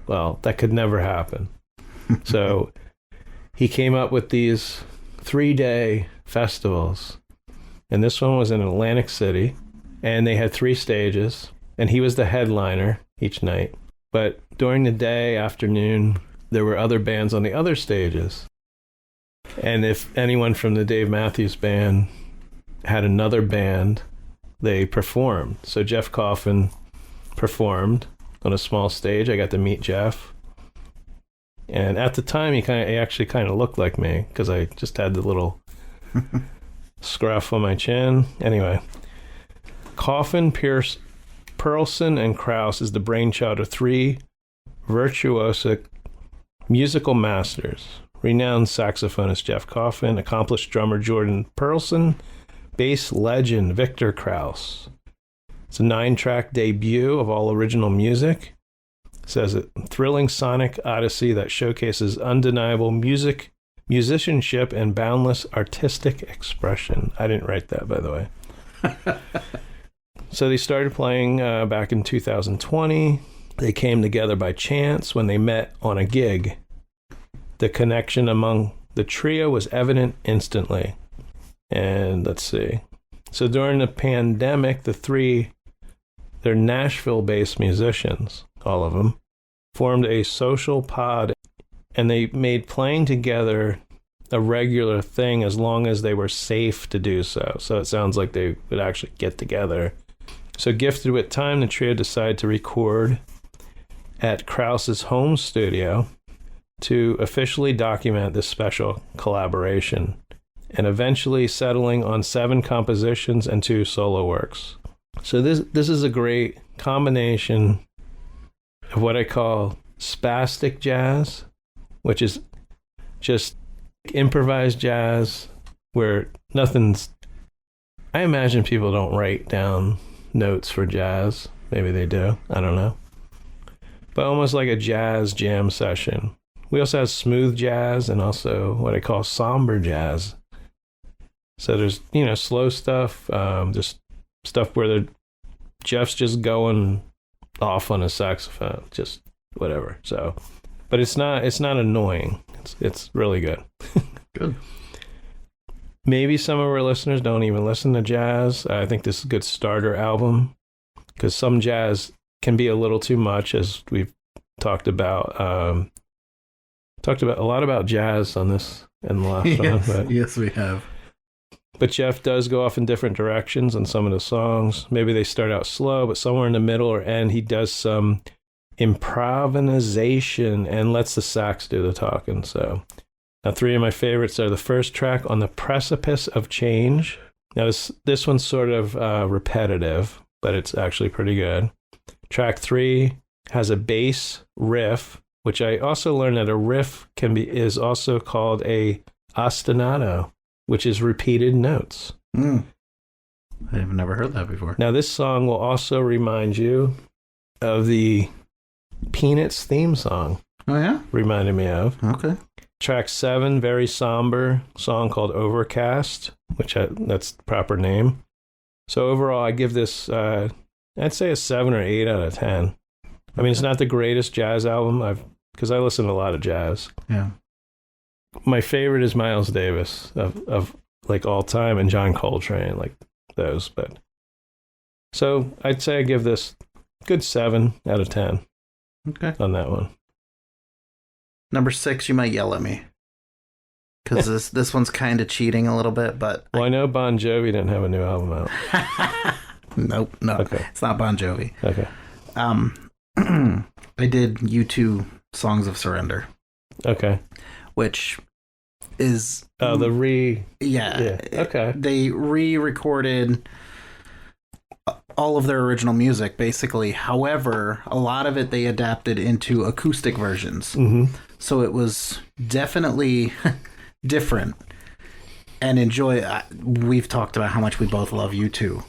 Well, that could never happen. So he came up with these 3-day festivals. And this one was in Atlantic City. And they had 3 stages. And he was the headliner each night. But during the day, afternoon, there were other bands on the other stages. And if anyone from the Dave Matthews Band had another band, they performed. So Jeff Coffin performed on a small stage. I got to meet Jeff. And at the time, he actually kind of looked like me, because I just had the little scruff on my chin. Anyway, Coffin, Perlson, and Krause is the brainchild of 3 virtuosic musical masters. Renowned saxophonist Jeff Coffin, accomplished drummer Jordan Perlson, bass legend Victor Krause. It's a 9-track debut of all original music. It says a thrilling sonic odyssey that showcases undeniable musicianship and boundless artistic expression. I didn't write that, by the way. So they started playing back in 2020. They came together by chance when they met on a gig. The connection among the trio was evident instantly. And let's see. So during the pandemic, the 3, they're Nashville-based musicians, all of them, formed a social pod, and they made playing together a regular thing as long as they were safe to do so. So it sounds like they would actually get together. So gifted with time, the trio decided to record at Krause's home studio to officially document this special collaboration, and eventually settling on 7 compositions and 2 solo works. So this is a great combination of what I call spastic jazz, which is just improvised jazz where nothing's... I imagine people don't write down notes for jazz. Maybe they do. I don't know. But almost like a jazz jam session. We also have smooth jazz and also what I call somber jazz. So there's, slow stuff, just stuff where Jeff's just going off on a saxophone, just whatever. So, but it's not annoying. It's really good. Good. Maybe some of our listeners don't even listen to jazz. I think this is a good starter album because some jazz can be a little too much, as we've talked about. Talked about a lot about jazz on this in the last one. But, yes, we have. But Jeff does go off in different directions on some of the songs. Maybe they start out slow, but somewhere in the middle or end, he does some improvisation and lets the sax do the talking. So now 3 of my favorites are the first track, On the Precipice of Change. Now this one's sort of repetitive, but it's actually pretty good. Track 3 has a bass riff, which I also learned that a riff is also called a ostinato, which is repeated notes. I've never heard that before. Now this song will also remind you of the Peanuts theme song. Oh yeah? Reminded me of. Okay. Track 7, very somber song called Overcast, that's the proper name. So overall, I give this, I'd say a 7 or 8 out of 10. I mean, it's not the greatest jazz album because I listen to a lot of jazz. Yeah. My favorite is Miles Davis of like all time, and John Coltrane, like those. But so I'd say I give this good 7 out of 10. Okay. On that one. Number 6, you might yell at me because this one's kind of cheating a little bit, but I know Bon Jovi didn't have a new album out. Nope, no, okay. It's not Bon Jovi. Okay. I did U2 Songs of Surrender. Okay. Which is yeah. Okay. They re-recorded all of their original music, basically. However, a lot of it they adapted into acoustic versions. Mm-hmm. So it was definitely different. And we've talked about how much we both love U2.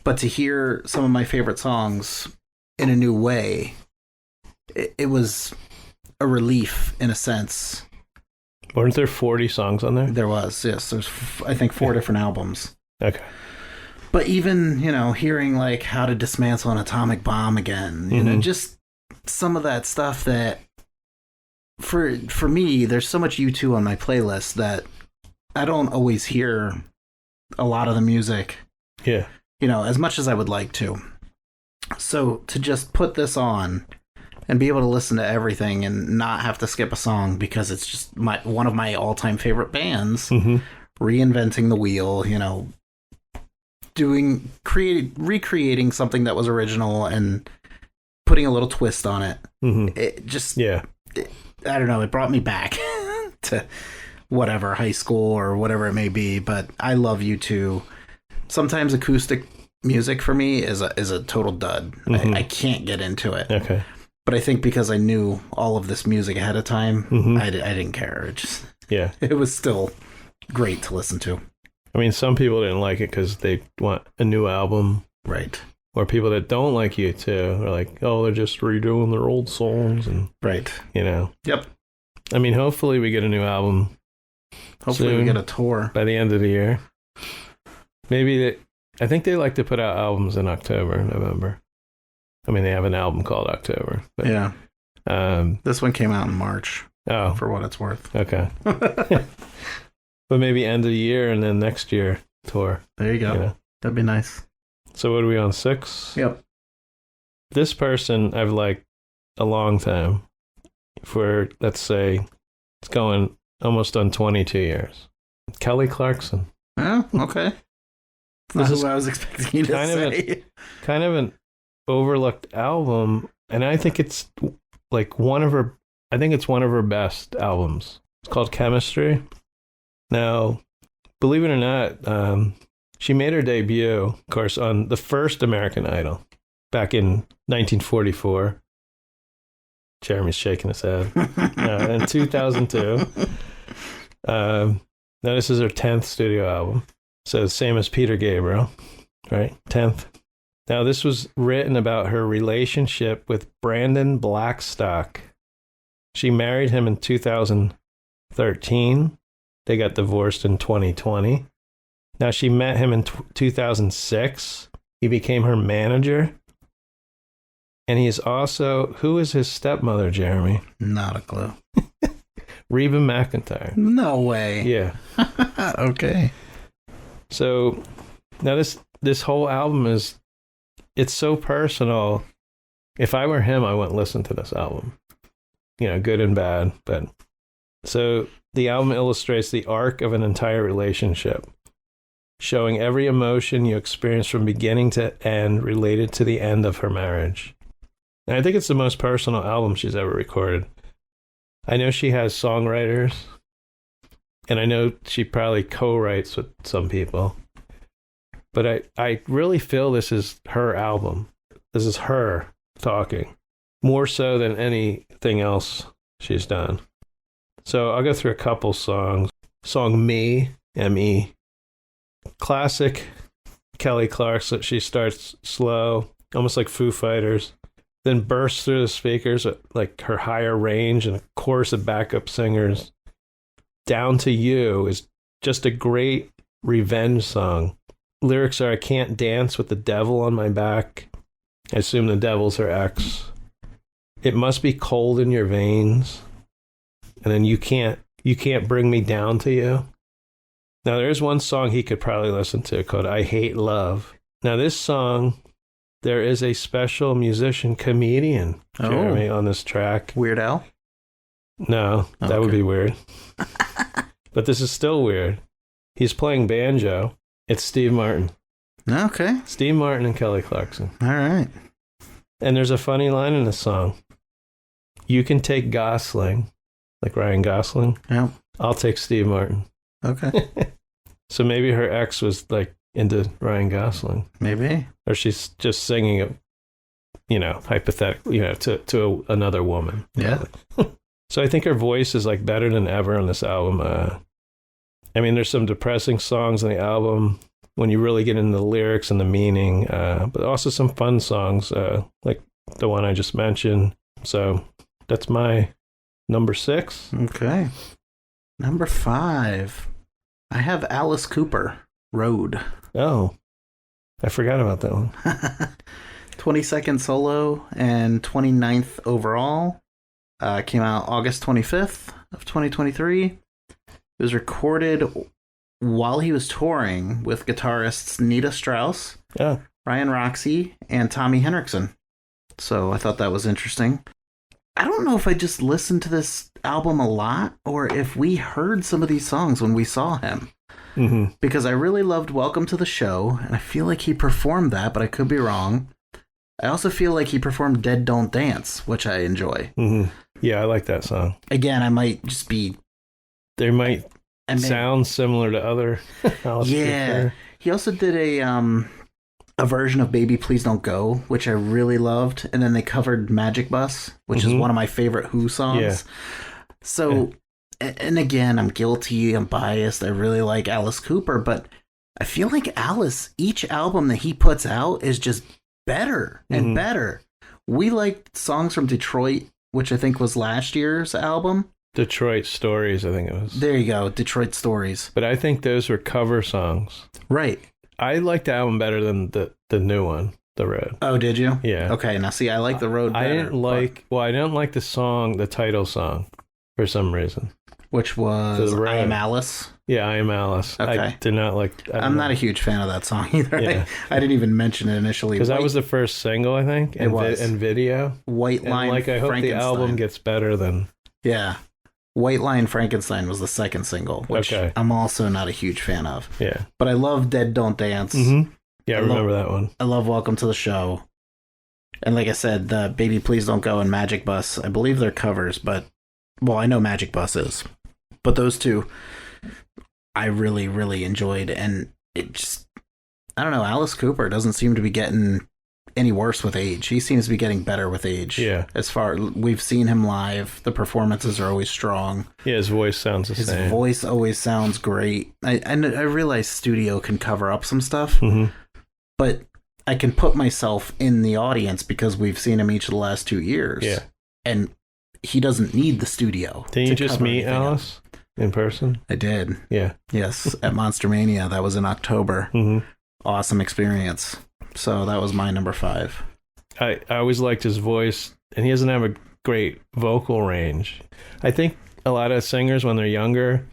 But to hear some of my favorite songs in a new way, it was a relief in a sense. Weren't there 40 songs on there? There was, yes. There's, I think, 4 different albums. Okay. But even, hearing like How to Dismantle an Atomic Bomb again, just some of that stuff that for me, there's so much U2 on my playlist that I don't always hear a lot of the music. Yeah. As much as I would like to. So to just put this on and be able to listen to everything and not have to skip a song because it's just one of my all-time favorite bands, reinventing the wheel, recreating something that was original and putting a little twist on it. It just, I don't know, it brought me back to whatever, high school or whatever it may be, but I love U2. Sometimes acoustic music for me is a total dud. I can't get into it. Okay. But I think because I knew all of this music ahead of time, I didn't care. It was still great to listen to. I mean, some people didn't like it because they want a new album. Right. Or people that don't like U2 are like, oh, they're just redoing their old songs. And right. Yep. I mean, hopefully we get a new album. Hopefully we get a tour. By the end of the year. I think they like to put out albums in October, November. I mean, they have an album called October. But, yeah. This one came out in March. Oh. For what it's worth. Okay. But maybe end of the year and then next year tour. There you go. That'd be nice. So what are we on, 6? Yep. This person I've liked a long time. For, let's say, it's going almost on 22 years. Kelly Clarkson. Oh, okay. This is what I was expecting you to say. Kind of an overlooked album, and I think it's like one of her best albums. It's called Chemistry. Now, believe it or not, she made her debut, of course, on the first American Idol back in 1944. Jeremy's shaking his head. In 2002. Now, this is her 10th studio album. So, same as Peter Gabriel, right? 10th. Now, this was written about her relationship with Brandon Blackstock. She married him in 2013. They got divorced in 2020. Now, she met him in 2006. He became her manager. And he's also, who is his stepmother, Jeremy? Not a clue. Reba McEntire. No way. Yeah. Okay. So now this whole album it's so personal. If I were him, I wouldn't listen to this album. Good and bad. But so the album illustrates the arc of an entire relationship, showing every emotion you experience from beginning to end related to the end of her marriage. And I think it's the most personal album she's ever recorded. I know she has songwriters, and I know she probably co-writes with some people. But I really feel this is her album. This is her talking, more so than anything else she's done. So I'll go through a couple songs. Song Me, M-E. Classic Kelly Clarkson. She starts slow, almost like Foo Fighters, then bursts through the speakers at like her higher range and a chorus of backup singers. Down to You is just a great revenge song. Lyrics are, I can't dance with the devil on my back. I assume the devil's her ex. It must be cold in your veins. And then you can't bring me down to you. Now there's one song he could probably listen to called I Hate Love. Now this song, there is a special musician comedian, Jeremy, on this track. Weird Al? No, that would be weird. But this is still weird. He's playing banjo. It's Steve Martin. Okay. Steve Martin and Kelly Clarkson. All right. And there's a funny line in this song. You can take Gosling, like Ryan Gosling. Yep. I'll take Steve Martin. Okay. So maybe her ex was like into Ryan Gosling. Maybe. Or she's just singing it, hypothetically, to another woman. Yeah. So I think her voice is like better than ever on this album. There's some depressing songs on the album when you really get into the lyrics and the meaning, but also some fun songs, like the one I just mentioned. So that's my number 6. Okay. Number 5. I have Alice Cooper, Road. Oh, I forgot about that one. 22nd solo and 29th overall. Came out August 25th of 2023. It was recorded while he was touring with guitarists Nita Strauss, Ryan Roxie, and Tommy Henriksen. So I thought that was interesting. I don't know if I just listened to this album a lot or if we heard some of these songs when we saw him. Mm-hmm. Because I really loved Welcome to the Show, and I feel like he performed that, but I could be wrong. I also feel like he performed Dead Don't Dance, which I enjoy. Mm-hmm. Yeah, I like that song. Again, I might just be... They might sound similar to other Alice Cooper. He also did a version of Baby Please Don't Go, which I really loved. And then they covered Magic Bus, which is one of my favorite Who songs. Yeah. So, and again, I'm guilty, I'm biased. I really like Alice Cooper, but I feel like each album that he puts out is just better and better. We liked Songs from Detroit, which I think was last year's album. Detroit Stories, I think it was. There you go, Detroit Stories. But I think those were cover songs. Right. I like the album better than the new one, The Road. Oh, did you? Yeah. Okay, now see, I like The Road better. I didn't like the song, the title song, for some reason. Which was I Am Alice? Yeah, I Am Alice. Okay. I did not like... I'm not a huge fan of that song either. Yeah. I didn't even mention it initially. Because that was the first single, I think. It was. And video. White Line I hope the album gets better than... Yeah. White Line Frankenstein was the second single, which I'm also not a huge fan of. Yeah. But I love Dead Don't Dance. Mm-hmm. Yeah, I remember that one. I love Welcome to the Show. And like I said, the Baby Please Don't Go and Magic Bus, I believe they're covers, but... Well, I know Magic Bus is. But those two, I really, really enjoyed. And it just... I don't know, Alice Cooper doesn't seem to be getting any worse with age. He seems to be getting better with age. Yeah. We've seen him live. The performances are always strong. Yeah, his voice sounds the same. His voice always sounds great. I realize studio can cover up some stuff, but I can put myself in the audience because we've seen him each of the last 2 years. Yeah. And he doesn't need the studio. Did you just meet Alice in person? I did. Yeah. Yes, at Monster Mania. That was in October. Mm-hmm. Awesome experience. So that was my number 5. I always liked his voice, and he doesn't have a great vocal range. I think a lot of singers, when they're younger,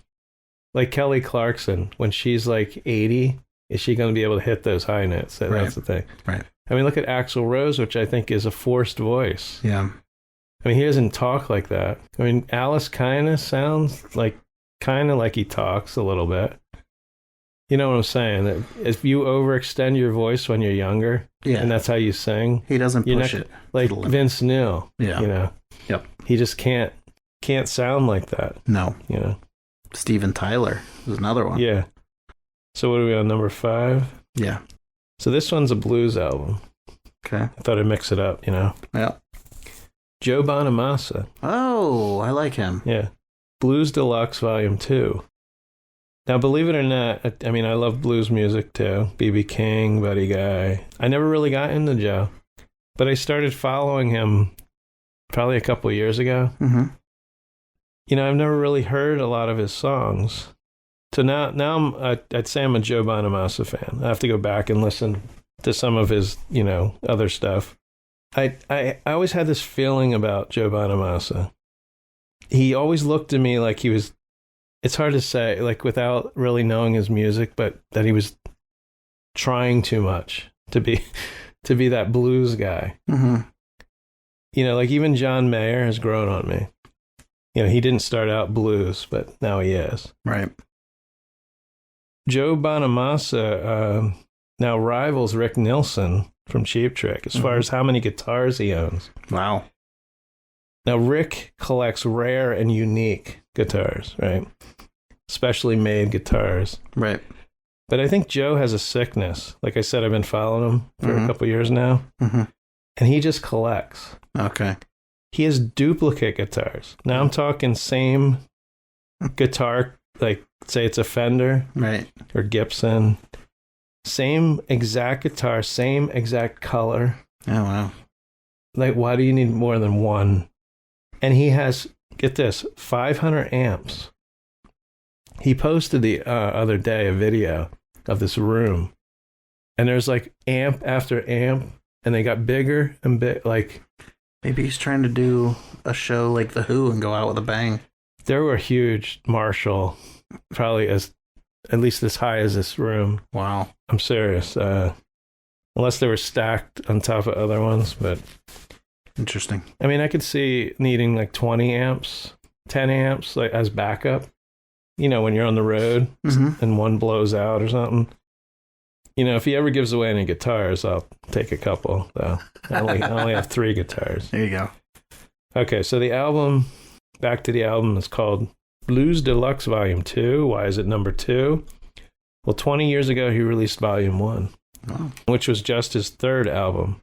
like Kelly Clarkson, when she's like 80, is she going to be able to hit those high notes? That's the thing. Right. I mean, look at Axl Rose, which I think is a forced voice. Yeah. I mean, he doesn't talk like that. I mean, Alice kind of sounds like he talks a little bit. You know what I'm saying? That if you overextend your voice when you're younger, and that's how you sing, he doesn't push it. Like Vince Neil, Yeah. You know, Yep. He just can't sound like that. No. You know, Steven Tyler is another one. Yeah. So what are we on, number 5? Yeah. So this one's a blues album. Okay. I thought I'd mix it up, you know. Yeah. Joe Bonamassa. Oh, I like him. Yeah. Blues Deluxe Volume 2. Now, believe it or not, I mean, I love blues music too. B.B. King, Buddy Guy. I never really got into Joe, but I started following him probably a couple of years ago. Mm-hmm. You know, I've never really heard a lot of his songs. So now I'd say I'm a Joe Bonamassa fan. I have to go back and listen to some of his, you know, other stuff. I always had this feeling about Joe Bonamassa. He always looked to me like he was, it's hard to say, like without really knowing his music, but that he was trying too much to be that blues guy. Mm-hmm. You know, like even John Mayer has grown on me. You know, he didn't start out blues, but now he is. Right. Joe Bonamassa now rivals Rick Nielsen from Cheap Trick as far as how many guitars he owns. Wow. Now, Rick collects rare and unique guitars, right? Specially made guitars. Right. But I think Joe has a sickness. Like I said, I've been following him for a couple years now. Mm-hmm. And he just collects. Okay. He has duplicate guitars. Now I'm talking same guitar, like say it's a Fender, right, or Gibson. Same exact guitar, same exact color. Oh, wow. Like, why do you need more than one? And he has, get this, 500 amps. He posted the other day a video of this room, and there's like amp after amp, and they got bigger and like. Maybe he's trying to do a show like The Who and go out with a bang. There were huge Marshall, probably at least as high as this room. Wow. I'm serious. Unless they were stacked on top of other ones, but. Interesting. I mean, I could see needing like 20 amps, 10 amps, like as backup. You know, when you're on the road and one blows out or something. You know, if he ever gives away any guitars, I'll take a couple, though. I only have 3 guitars. There you go. Okay, so the album, back to the album, is called Blues Deluxe Volume 2. Why is it number 2? Well, 20 years ago, he released Volume 1, which was just his 3rd album.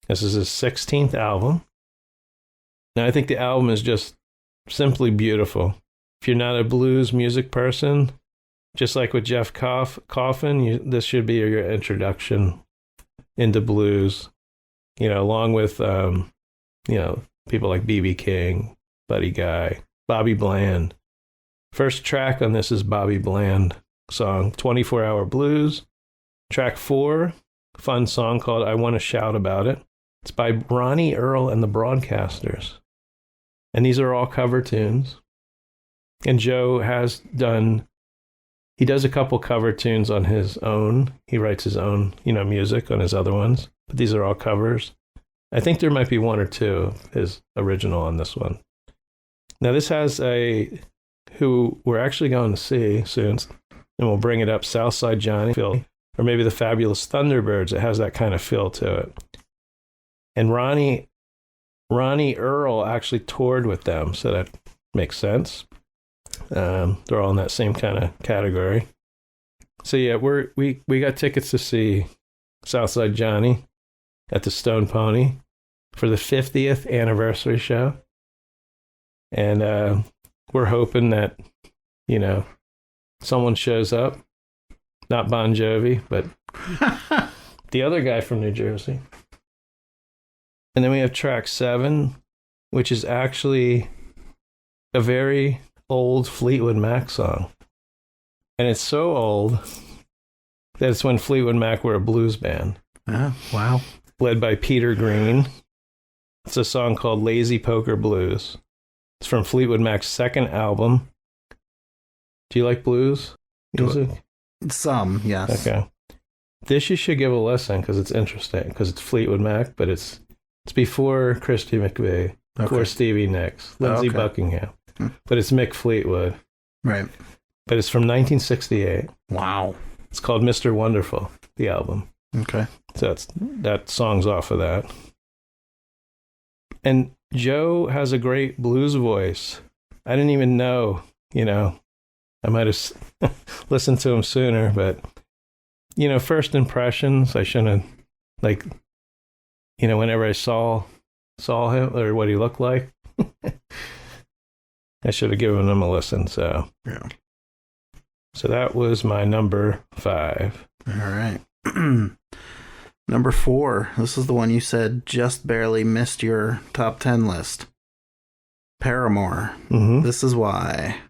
This is his 16th album. Now, I think the album is just simply beautiful. If you're not a blues music person, just like with Jeff Coffin, this should be your introduction into blues, you know, along with, you know, people like B.B. King, Buddy Guy, Bobby Bland. First track on this is Bobby Bland song, 24 Hour Blues. Track 4, fun song called I Want to Shout About It. It's by Ronnie Earl and the Broadcasters. And these are all cover tunes. And Joe he does a couple cover tunes on his own. He writes his own, you know, music on his other ones. But these are all covers. I think there might be 1 or 2 of his original on this one. Now, this has who we're actually going to see soon, and we'll bring it up, Southside Johnny feel, or maybe the Fabulous Thunderbirds. It has that kind of feel to it. And Ronnie Earl actually toured with them, so that makes sense. They're all in that same kind of category. So yeah, we got tickets to see Southside Johnny at the Stone Pony for the 50th anniversary show. And we're hoping that, you know, someone shows up, not Bon Jovi, but the other guy from New Jersey. And then we have track 7, which is actually a very old Fleetwood Mac song. And it's so old that it's when Fleetwood Mac were a blues band. Oh, wow. Led by Peter Green. It's a song called Lazy Poker Blues. It's from Fleetwood Mac's second album. Do you like blues music? Some, yes. Okay. This you should give a listen because it's interesting. Because it's Fleetwood Mac, but it's before Christy McVie, before Stevie Nicks, Lindsey Buckingham. But it's Mick Fleetwood. Right. But it's from 1968. Wow. It's called Mr. Wonderful, the album. Okay. So that song's off of that. And Joe has a great blues voice. I didn't even know, I might have listened to him sooner, but, first impressions, I shouldn't have, whenever I saw him or what he looked like, I should have given him a listen. So, yeah. So that was my number 5. All right. Number 4. This is the one you said just barely missed your top 10 list. Paramore. Mm-hmm. This is why.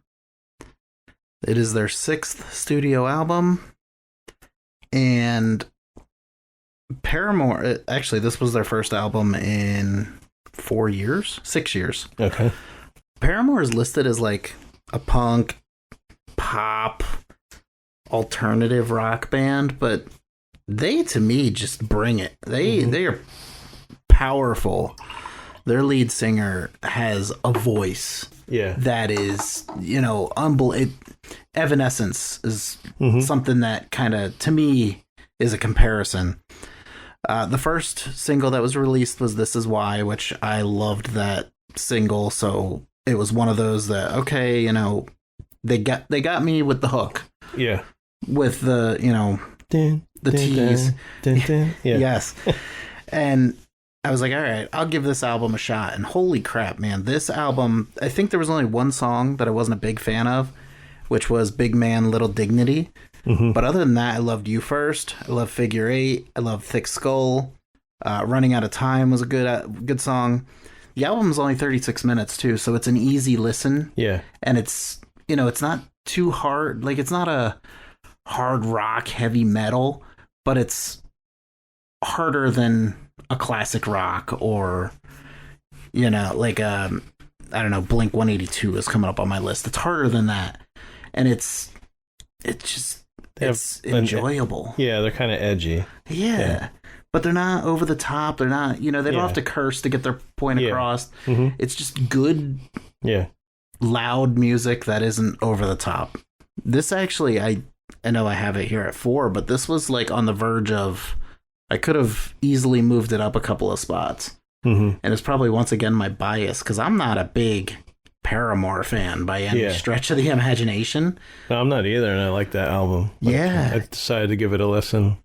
It is their 6th studio album. And Paramore, actually, this was their first album in 6 years. Okay. Paramore is listed as like a punk, pop, alternative rock band, but they, to me, just bring it. They are powerful. Their lead singer has a voice that is, unbelievable. Evanescence is something that kind of, to me, is a comparison. The first single that was released was This Is Why, which I loved that single, so it was one of those that, okay, they got me with the hook. Yeah. With the, the tease. Yeah. Yes. And I was like, all right, I'll give this album a shot. And holy crap, man, this album, I think there was only one song that I wasn't a big fan of, which was Big Man, Little Dignity. Mm-hmm. But other than that, I loved You First. I love Figure 8. I love Thick Skull. Running Out of Time was a good song. The album's only 36 minutes, too, so it's an easy listen. Yeah. And it's, it's not too hard. Like, it's not a hard rock, heavy metal, but it's harder than a classic rock or, like, I don't know, Blink 182 is coming up on my list. It's harder than that. And it's enjoyable. Yeah, they're kind of edgy. Yeah. But they're not over the top. They're not, they don't have to curse to get their point across. Mm-hmm. It's just good, loud music that isn't over the top. This actually, I know I have it here at 4, but this was like on the verge of, I could have easily moved it up a couple of spots. Mm-hmm. And it's probably once again my bias because I'm not a big Paramore fan by any stretch of the imagination. No, I'm not either, and I like that album. I decided to give it a listen.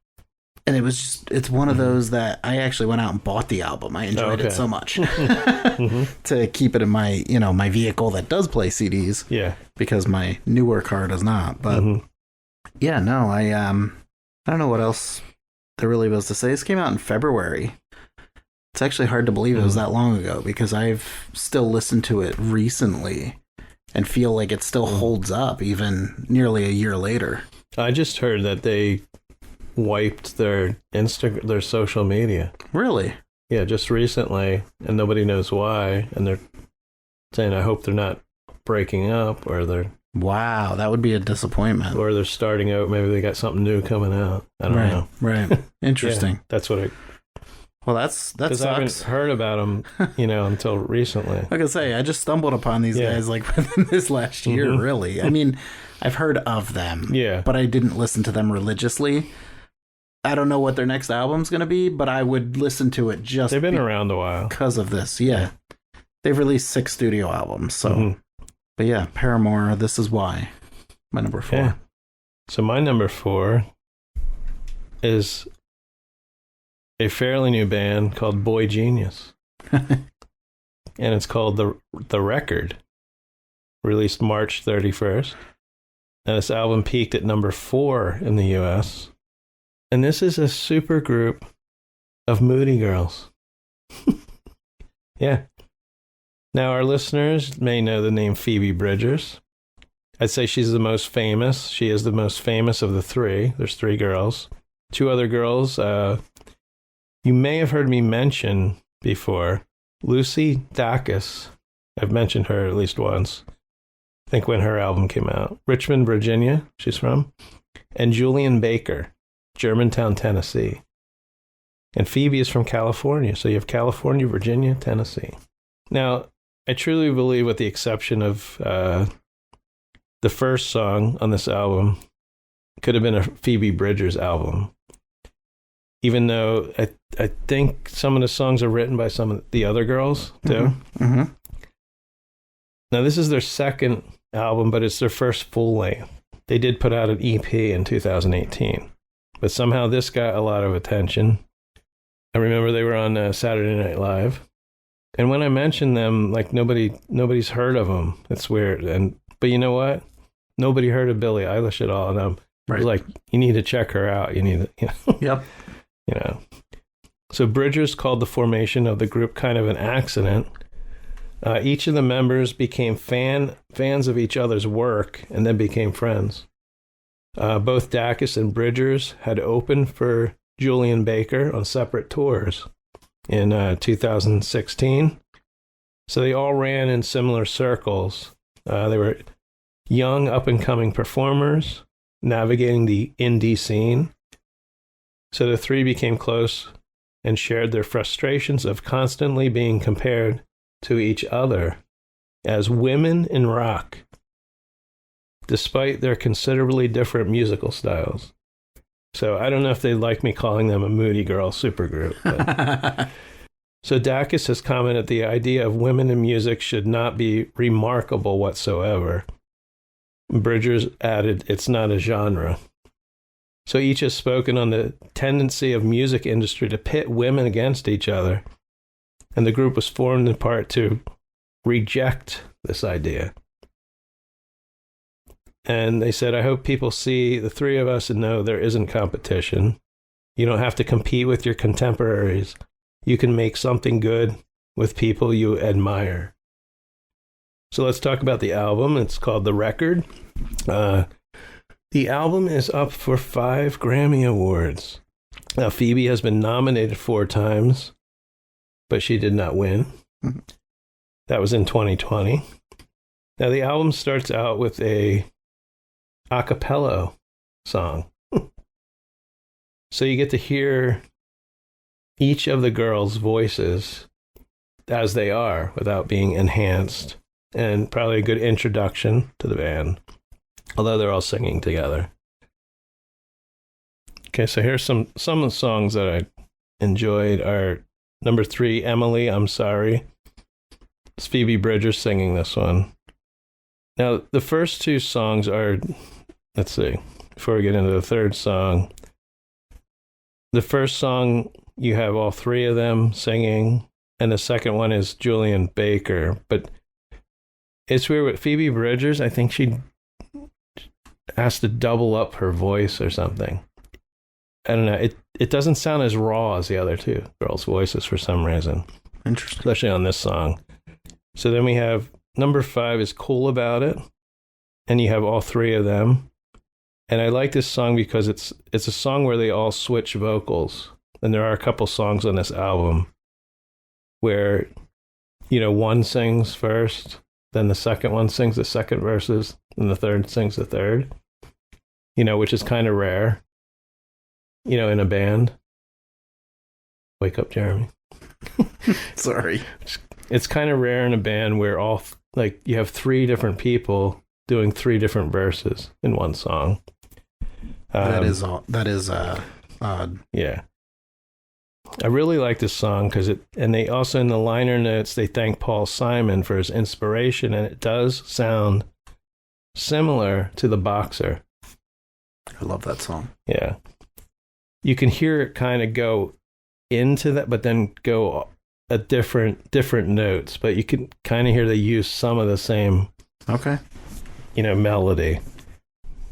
And it's one of those that I actually went out and bought the album. I enjoyed it so much to keep it in my, my vehicle that does play CDs. Yeah. Because my newer car does not. But I don't know what else there really was to say. This came out in February. It's actually hard to believe it was that long ago because I've still listened to it recently and feel like it still holds up even nearly a year later. I just heard that they wiped their social media. Really? Yeah, just recently, and nobody knows why. And they're saying, I hope they're not breaking up, or they're... Wow, that would be a disappointment. Or they're starting out, maybe they got something new coming out. I don't know. Right. Interesting. That's what Well, that sucks. Because I haven't heard about them, until recently. Like I say, I just stumbled upon these guys like within this last year, really. I mean, I've heard of them, but I didn't listen to them religiously. I don't know what their next album's going to be, but I would listen to it just They've been around a while. Because of this, yeah. They've released 6 studio albums, so... But yeah, Paramore, This Is Why. My number 4. Yeah. So my number 4 is a fairly new band called Boy Genius. And it's called The Record. Released March 31st. And this album peaked at number 4 in the US. And this is a super group of moody girls. Yeah. Now, our listeners may know the name Phoebe Bridgers. I'd say she's the most famous. She is the most famous of the three. There's three girls. Two other girls you may have heard me mention before. Lucy Dacus. I've mentioned her at least once. I think when her album came out. Richmond, Virginia, she's from. And Julian Baker, Germantown, Tennessee. And Phoebe is from California. So you have California, Virginia, Tennessee. Now, I truly believe, with the exception of the first song on this album, could have been a Phoebe Bridgers album. Even though I think some of the songs are written by some of the other girls, too. Mm-hmm. Now, this is their second album, but it's their first full length. They did put out an EP in 2018. But somehow this got a lot of attention. I remember they were on Saturday Night Live. And when I mentioned them, like nobody's heard of them. It's weird. But you know what? Nobody heard of Billie Eilish at all. And I was like, you need to check her out. You need to, Yep. So Bridgers called the formation of the group kind of an accident. Each of the members became fans of each other's work and then became friends. Both Dacus and Bridgers had opened for Julian Baker on separate tours in 2016. So they all ran in similar circles. They were young, up-and-coming performers navigating the indie scene. So the three became close and shared their frustrations of constantly being compared to each other as women in rock, despite their considerably different musical styles. So I don't know if they'd like me calling them a moody girl supergroup. But. So Dacus has commented the idea of women in music should not be remarkable whatsoever. Bridgers added, it's not a genre. So each has spoken on the tendency of music industry to pit women against each other. And the group was formed in part to reject this idea. And they said, I hope people see the three of us and know there isn't competition. You don't have to compete with your contemporaries. You can make something good with people you admire. So let's talk about the album. It's called The Record. The album is up for 5 Grammy Awards. Now, Phoebe has been nominated 4 times, but she did not win. That was in 2020. Now, the album starts out with a cappella song. So you get to hear each of the girls' voices as they are without being enhanced, and probably a good introduction to the band, although they're all singing together. Okay, so here's some of the songs that I enjoyed are number 3, Emily, I'm Sorry. It's Phoebe Bridgers singing this one. Now, the first 2 songs are, let's see, before we get into the third song, the first song, you have all 3 of them singing, and the second one is Julian Baker. But it's weird with Phoebe Bridgers, I think she has to double up her voice or something. I don't know. It doesn't sound as raw as the other 2 girls' voices for some reason. Interesting. Especially on this song. So then we have number 5 is Cool About It, and you have all 3 of them. And I like this song because it's a song where they all switch vocals. And there are a couple songs on this album where, one sings first, then the second one sings the second verses, and the third sings the third, which is kind of rare, in a band. Wake up, Jeremy. Sorry. It's kind of rare in a band where you have 3 different people doing 3 different verses in one song. That is odd. Yeah. I really like this song because and they also, in the liner notes, they thank Paul Simon for his inspiration, and it does sound similar to The Boxer. I love that song. Yeah. You can hear it kind of go into that, but then go a different notes, but you can kind of hear they use some of the same, melody.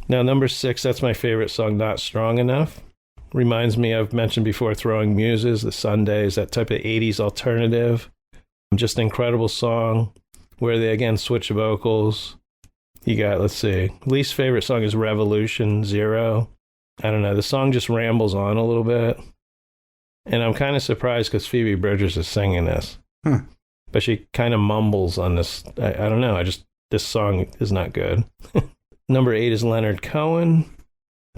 Now, number 6, that's my favorite song, Not Strong Enough. reminds me, I've mentioned before, Throwing Muses, The Sundays, that type of 80s alternative. Just an incredible song where they again switch vocals. You got, let's see, least favorite song is Revolution Zero. I don't know, the song just rambles on a little bit. And I'm kind of surprised because Phoebe Bridgers is singing this. But she kind of mumbles on this. I don't know, this song is not good. Number 8 is Leonard Cohen.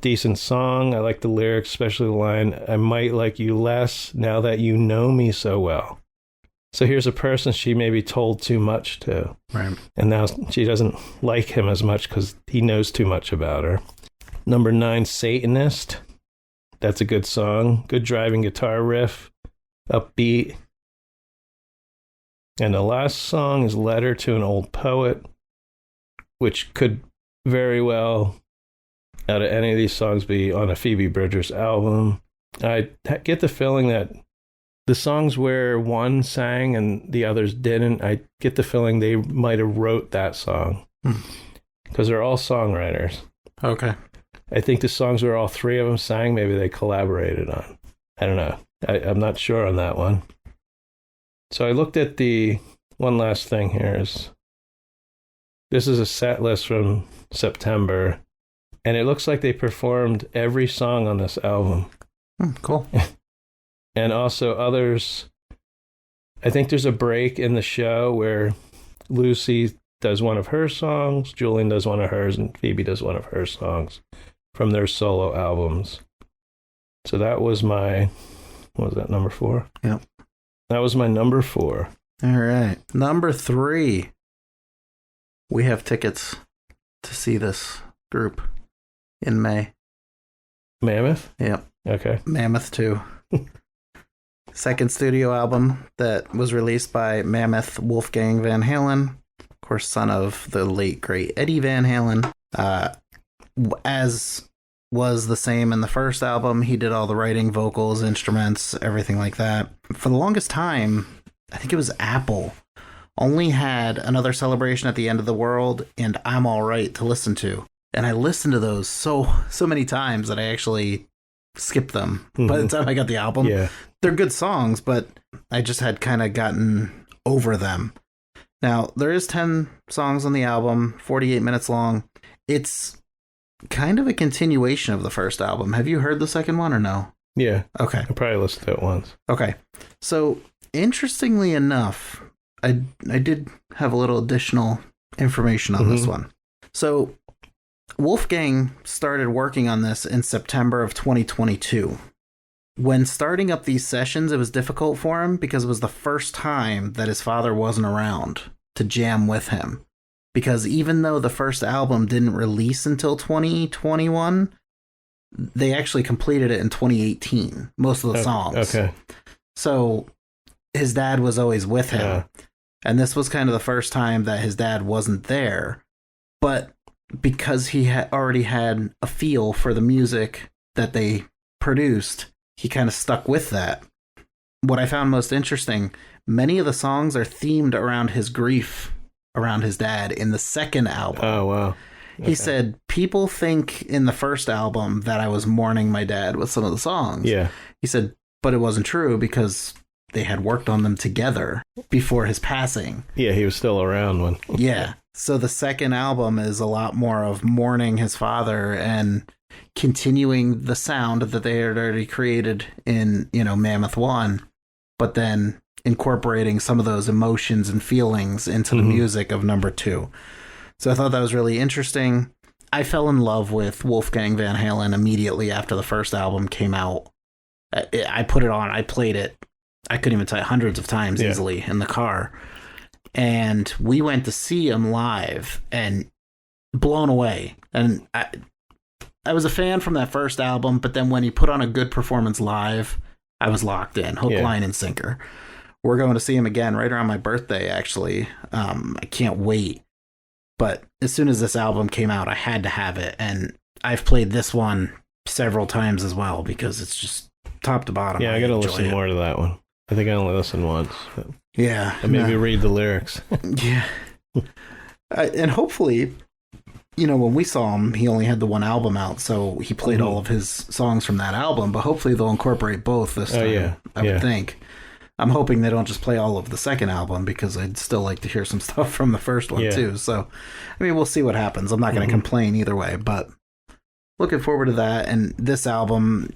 Decent song. I like the lyrics, especially the line, I might like you less now that you know me so well. So here's a person she maybe told too much to. Right. And now she doesn't like him as much because he knows too much about her. Number 9, Satanist. That's a good song. Good driving guitar riff. Upbeat. And the last song is Letter to an Old Poet, which could very well, out of any of these songs, be on a Phoebe Bridgers album. I get the feeling that the songs where one sang and the others didn't, I get the feeling they might have wrote that song. Because they're all songwriters. Okay. I think the songs where all 3 of them sang, maybe they collaborated on. I don't know. I'm not sure on that one. So I looked at the one last thing here. This is a set list from September, and it looks like they performed every song on this album. Cool. And also others. I think there's a break in the show where Lucy does one of her songs, Julian does one of hers, and Phoebe does one of her songs from their solo albums. So that was my, what was that, number 4? Yep. That was my number 4. All right. Number 3. We have tickets to see this group in May. Mammoth? Yep. Okay. Mammoth 2. Second studio album that was released by Mammoth Wolfgang Van Halen, of course, son of the late, great Eddie Van Halen. As was the same in the first album, he did all the writing, vocals, instruments, everything like that. For the longest time, I think it was Apple, only had Another Celebration at the End of the World and I'm All Right to listen to. And I listened to those so many times that I actually skipped them by the time I got the album. Yeah. They're good songs, but I just had kind of gotten over them. Now, there is 10 songs on the album, 48 minutes long. It's kind of a continuation of the first album. Have you heard the second one or no? Yeah. Okay. I probably listened to it once. Okay. So, interestingly enough, I did have a little additional information on this one. So, Wolfgang started working on this in September of 2022. When starting up these sessions, it was difficult for him because it was the first time that his father wasn't around to jam with him. Because even though the first album didn't release until 2021, they actually completed it in 2018, most of the songs. Okay. So his dad was always with him. Yeah. And this was kind of the first time that his dad wasn't there. But because he had already had a feel for the music that they produced, he kind of stuck with that. What I found most interesting, many of the songs are themed around his grief around his dad in the second album. Oh, wow. Okay. He said, people think in the first album that I was mourning my dad with some of the songs. Yeah. He said, but it wasn't true because they had worked on them together before his passing. Yeah, he was still around when. Yeah. So the second album is a lot more of mourning his father and continuing the sound that they had already created in, Mammoth 1, but then incorporating some of those emotions and feelings into the music of number 2. So I thought that was really interesting. I fell in love with Wolfgang Van Halen immediately after the first album came out. I put it on, I played it, I couldn't even tell you, hundreds of times easily in the car. And we went to see him live and blown away. And I was a fan from that first album, but then when he put on a good performance live, I was locked in, hook, line, and sinker. We're going to see him again right around my birthday, actually. I can't wait. But as soon as this album came out, I had to have it. And I've played this one several times as well because it's just top to bottom. Yeah, I got to listen more to that one. I think I only listened once. Yeah. And maybe read the lyrics. Yeah. And hopefully when we saw him, he only had the one album out, so he played all of his songs from that album, but hopefully they'll incorporate both this time, I would think. I'm hoping they don't just play all of the second album, because I'd still like to hear some stuff from the first one, too. So, I mean, we'll see what happens. I'm not going to complain either way, but looking forward to that. And this album,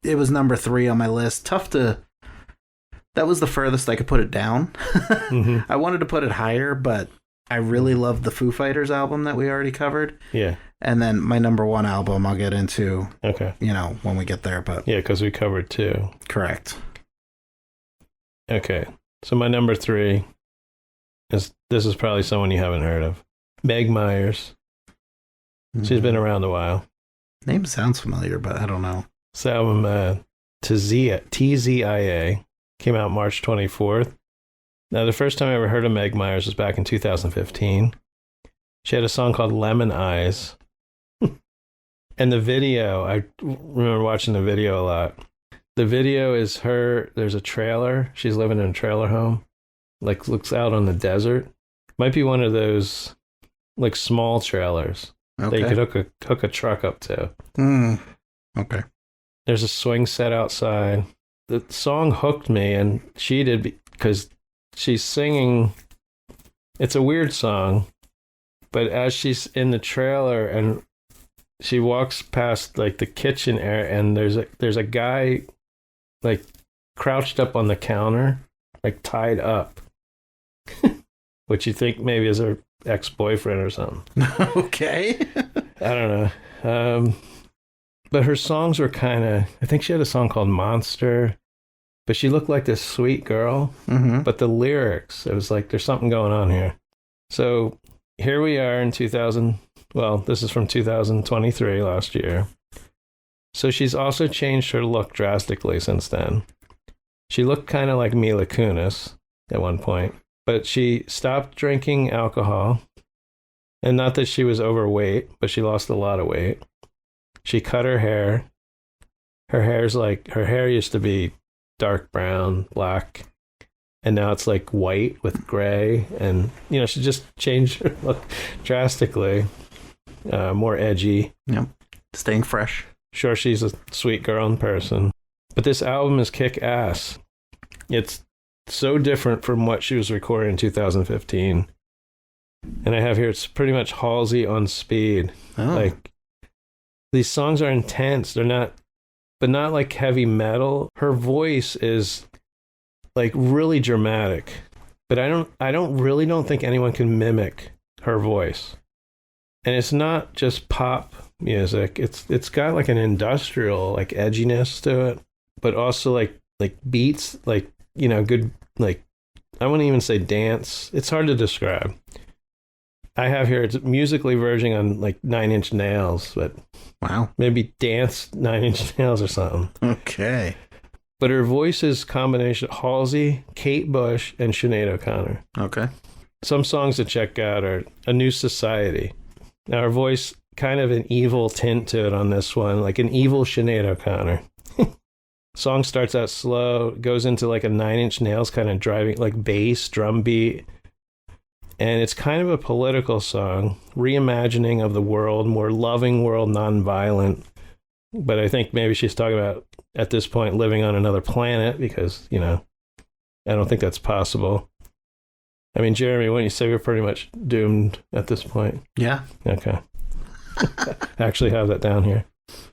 it was number 3 on my list. That was the furthest I could put it down. I wanted to put it higher, but I really loved the Foo Fighters album that we already covered. Yeah. And then my number 1 album I'll get into, when we get there. But yeah, because we covered 2. Correct. Okay. So my number 3 this is probably someone you haven't heard of. Meg Myers. She's been around a while. Name sounds familiar, but I don't know. This album, TZIA, came out March 24th. Now, the first time I ever heard of Meg Myers was back in 2015. She had a song called Lemon Eyes. And the video, I remember watching the video a lot. The video is her, there's a trailer. She's living in a trailer home. Like, looks out on the desert. Might be one of those, like, small trailers that you could hook a truck up to. Okay. There's a swing set outside. The song hooked me, and she did, because she's singing. It's a weird song, but as she's in the trailer and she walks past like the kitchen area, and there's a guy like crouched up on the counter, like tied up, which you think maybe is her ex-boyfriend or something. Okay. I don't know. But her songs were kind of, I think she had a song called Monster, but she looked like this sweet girl. But the lyrics, it was like, there's something going on here. So here we are in this is from 2023, last year. So she's also changed her look drastically since then. She looked kind of like Mila Kunis at one point, but she stopped drinking alcohol. And not that she was overweight, but she lost a lot of weight. She cut her hair. Her hair used to be dark brown, black, and now it's like white with gray. And, she just changed her look drastically. More edgy. Yep. Staying fresh. Sure, she's a sweet girl in person. But this album is kick-ass. It's so different from what she was recording in 2015. And I have here, it's pretty much Halsey on speed. Like, these songs are intense. They're not like heavy metal. Her voice is like really dramatic, but I really don't think anyone can mimic her voice. And it's not just pop music. It's got like an industrial like edginess to it, but also like beats, like, good, like, I wouldn't even say dance. It's hard to describe. I have here, it's musically verging on like 9 Inch Nails, but wow, maybe dance 9 Inch Nails or something. Okay. But her voice is a combination of Halsey, Kate Bush, and Sinead O'Connor. Okay. Some songs to check out are A New Society. Now her voice, kind of an evil tint to it on this one, like an evil Sinead O'Connor. Song starts out slow, goes into like a 9 Inch Nails kind of driving, like bass, drum beat. And it's kind of a political song, reimagining of the world, more loving world, nonviolent. But I think maybe she's talking about, at this point, living on another planet, because, I don't think that's possible. I mean, Jeremy, wouldn't you say we're pretty much doomed at this point? Yeah. Okay. I actually have that down here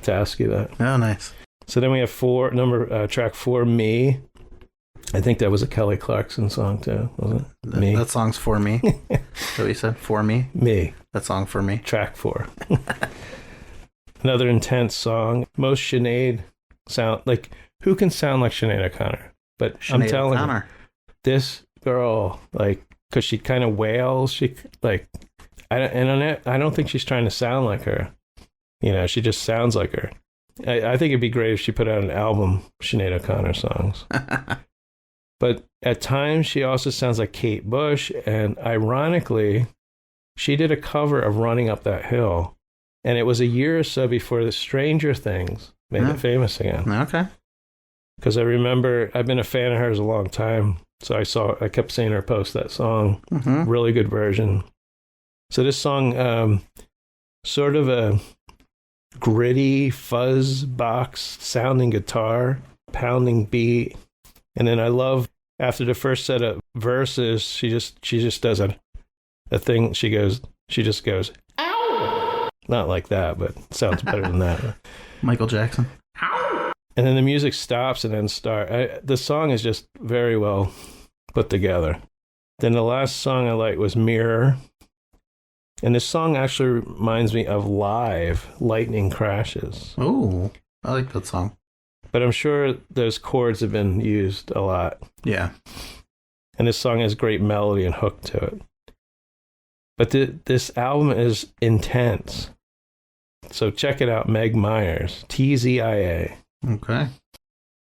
to ask you that. Oh, nice. So then we have track 4, Me. I think that was a Kelly Clarkson song too, wasn't it? Me. That song's For Me. Is that what you said? For Me? Me. That song For Me. Track 4. Another intense song. Most Sinead sound, like, who can sound like Sinead O'Connor? But Sinead I'm telling you, this girl, like, because she kind of wails, I don't think she's trying to sound like her. She just sounds like her. I think it'd be great if she put out an album, Sinead O'Connor songs. But at times, she also sounds like Kate Bush. And ironically, she did a cover of Running Up That Hill. And it was a year or so before the Stranger Things made it famous again. Okay. Because I remember, I've been a fan of hers a long time. So I kept seeing her post that song. Really good version. So this song, sort of a gritty fuzz box sounding guitar, pounding beat. And then I love after the first set of verses, she just does a thing. She just goes, ow! Not like that, but sounds better than that. Michael Jackson. And then the music stops and then the song is just very well put together. Then the last song I liked was Mirror. And this song actually reminds me of Live, Lightning Crashes. Oh, I like that song. But I'm sure those chords have been used a lot. Yeah. And this song has great melody and hook to it. But this album is intense. So check it out, Meg Myers, TZIA. Okay.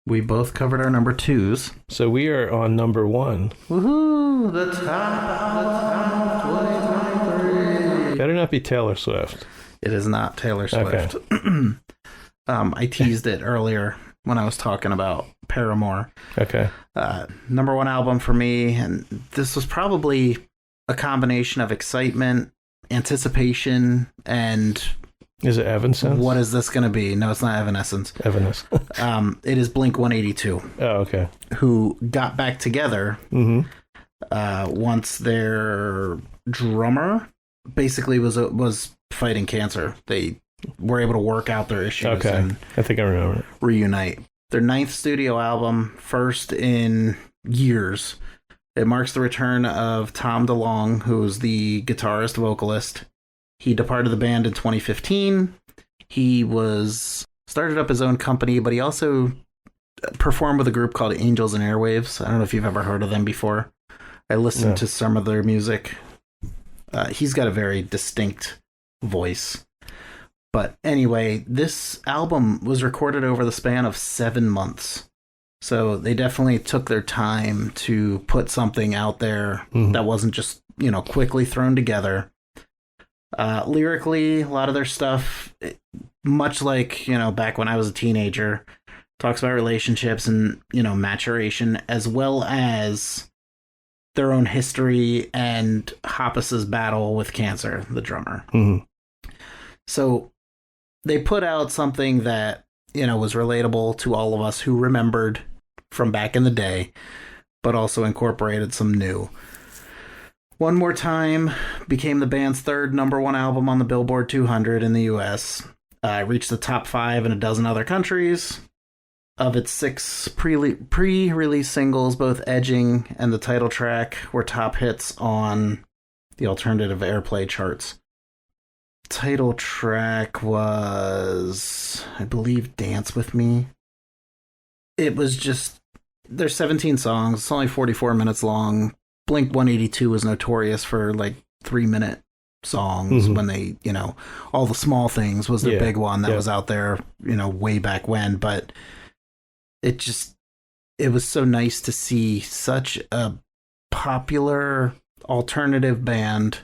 We both covered our number 2s. So we are on number 1. Woohoo! The top 2023. Better not be Taylor Swift. It is not Taylor Swift. Okay. I teased it earlier when I was talking about Paramore. Okay. Number 1 album for me, and this was probably a combination of excitement, anticipation, and... Is it Evanescence? What is this going to be? No, it's not Evanescence. It is Blink-182. Oh, okay. Who got back together once their drummer basically was fighting cancer. They were able to work out their issues and I think I remember. Reunite. Their 9th studio album, first in years. It marks the return of Tom DeLonge, who was the guitarist vocalist. He departed the band in 2015. He started up his own company, but he also performed with a group called Angels and Airwaves. I don't know if you've ever heard of them before. I listened to some of their music. He's got a very distinct voice. But anyway, this album was recorded over the span of 7 months. So they definitely took their time to put something out there that wasn't just, quickly thrown together. Lyrically, a lot of their stuff, much like, back when I was a teenager, talks about relationships and, maturation, as well as their own history and Hoppus's battle with cancer, the drummer. So they put out something that, was relatable to all of us who remembered from back in the day, but also incorporated some new. One More Time became the band's 3rd number 1 album on the Billboard 200 in the US. Reached the top 5 in a dozen other countries. Of its 6 pre-release singles, both Edging and the title track were top hits on the alternative airplay charts. Title track was, I believe, Dance With Me. It was just, there's 17 songs. It's only 44 minutes long. Blink-182 was notorious for 3-minute songs when they, All the Small Things was the big one that was out there, way back when. But it was so nice to see such a popular alternative band,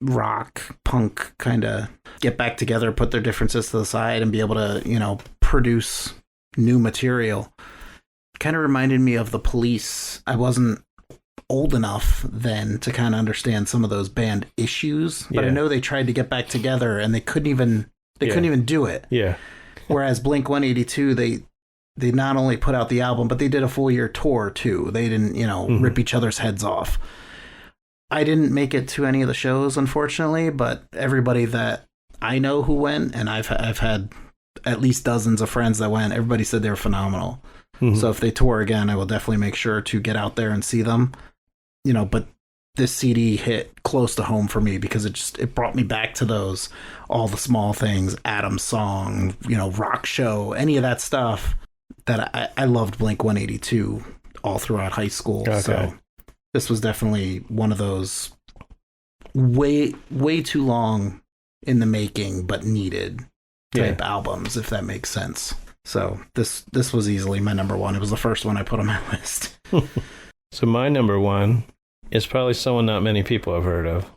rock, punk, kind of get back together, put their differences to the side and be able to, produce new material. Kind of reminded me of The Police. I wasn't old enough then to kind of understand some of those band issues, but I know they tried to get back together and they couldn't even do it. Yeah. Whereas Blink-182, they not only put out the album, but they did a full year tour too. They didn't, rip each other's heads off. I didn't make it to any of the shows, unfortunately, but everybody that I know who went, and I've had at least dozens of friends that went, everybody said they were phenomenal. So if they tour again, I will definitely make sure to get out there and see them. But this CD hit close to home for me because it brought me back to those, All the Small Things, Adam's Song, Rock Show, any of that stuff that I loved Blink-182 all throughout high school. Okay. So this was definitely one of those way too long in the making, but needed type albums, if that makes sense. So this was easily my number 1. It was the first one I put on my list. So my number 1 is probably someone not many people have heard of.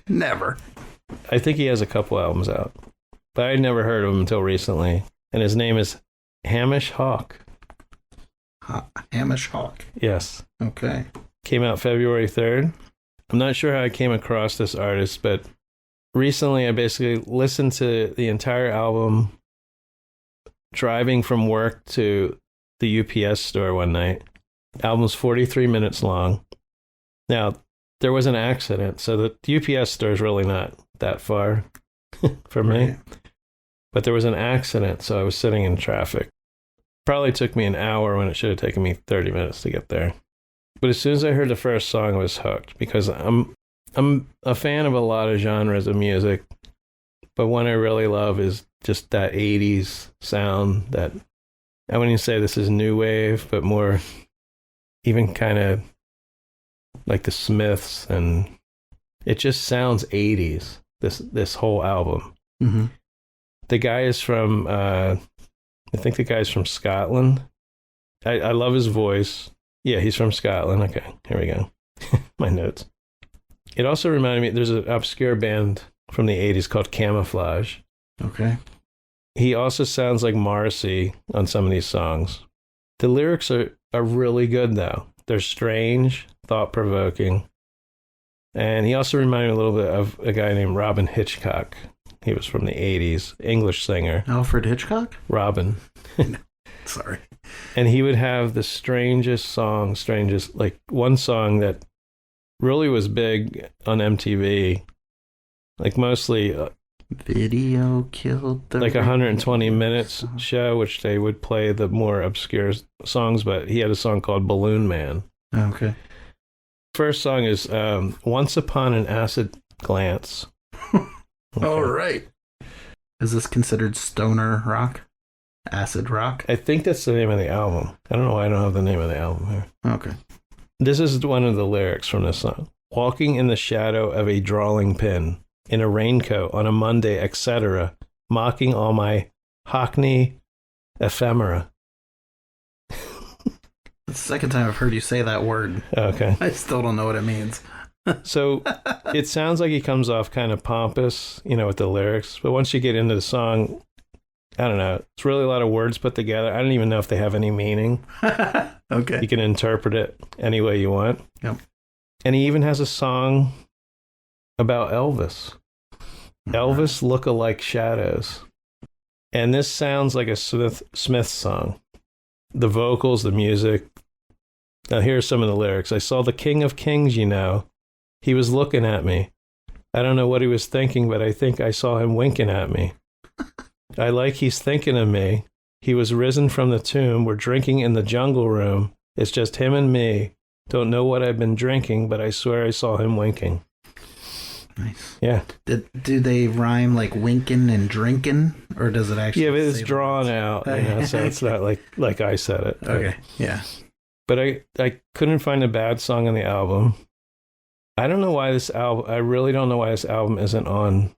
Never. I think he has a couple albums out, but I'd never heard of him until recently. And his name is Hamish Hawk. Hamish Hawk. Yes. Okay. Came out February 3rd. I'm not sure how I came across this artist, but recently I basically listened to the entire album driving from work to the UPS store one night. Album's 43 minutes long. Now, there was an accident, so the UPS store is really not that far from me. But there was an accident, so I was sitting in traffic. Probably took me an hour when it should have taken me 30 minutes to get there. But as soon as I heard the first song, I was hooked, because I'm a fan of a lot of genres of music, but one I really love is just that 80s sound that, I wouldn't even say this is new wave, but more even kind of like the Smiths, and it just sounds 80s, this whole album. Mm-hmm. The guy is from, I think the guy's from Scotland. I love his voice. Yeah, he's from Scotland. Okay, here we go. My notes. It also reminded me, there's an obscure band from the 80s called Camouflage. Okay. He also sounds like Morrissey on some of these songs. The lyrics are really good, though. They're strange, thought-provoking. And he also reminded me a little bit of a guy named Robin Hitchcock. He was from the 80s, English singer. Alfred Hitchcock? Robin. Sorry. And he would have the strangest, like one song that really was big on MTV, like mostly Video Killed the like 120 minutes show, which they would play the more obscure songs, but he had a song called Balloon Man. Okay. First song is Once Upon an Acid Glance. Okay. All right. Is this considered stoner rock? Acid rock? I think that's the name of the album. I don't know why I don't have the name of the album here. Okay. This is one of the lyrics from this song. Walking in the shadow of a drawing pin, in a raincoat on a Monday, etc., mocking all my Hockney ephemera. The second time I've heard you say that word. Okay. I still don't know what it means. So it sounds like he comes off kind of pompous, with the lyrics. But once you get into the song, I don't know. It's really a lot of words put together. I don't even know if they have any meaning. Okay. You can interpret it any way you want. Yep. And he even has a song about Elvis. Elvis look-alike shadows. And this sounds like a Smith song. The vocals, the music. Now here's some of the lyrics. I saw the King of Kings, He was looking at me. I don't know what he was thinking, but I think I saw him winking at me. I like he's thinking of me. He was risen from the tomb. We're drinking in the jungle room. It's just him and me. Don't know what I've been drinking, but I swear I saw him winking. Nice. Yeah. Do they rhyme like winking and drinking, or does it actually? Yeah, but it's drawn out, so it's not like I said it. Okay. Yeah. But I couldn't find a bad song on the album. I don't know why this album. I really don't know why this album isn't on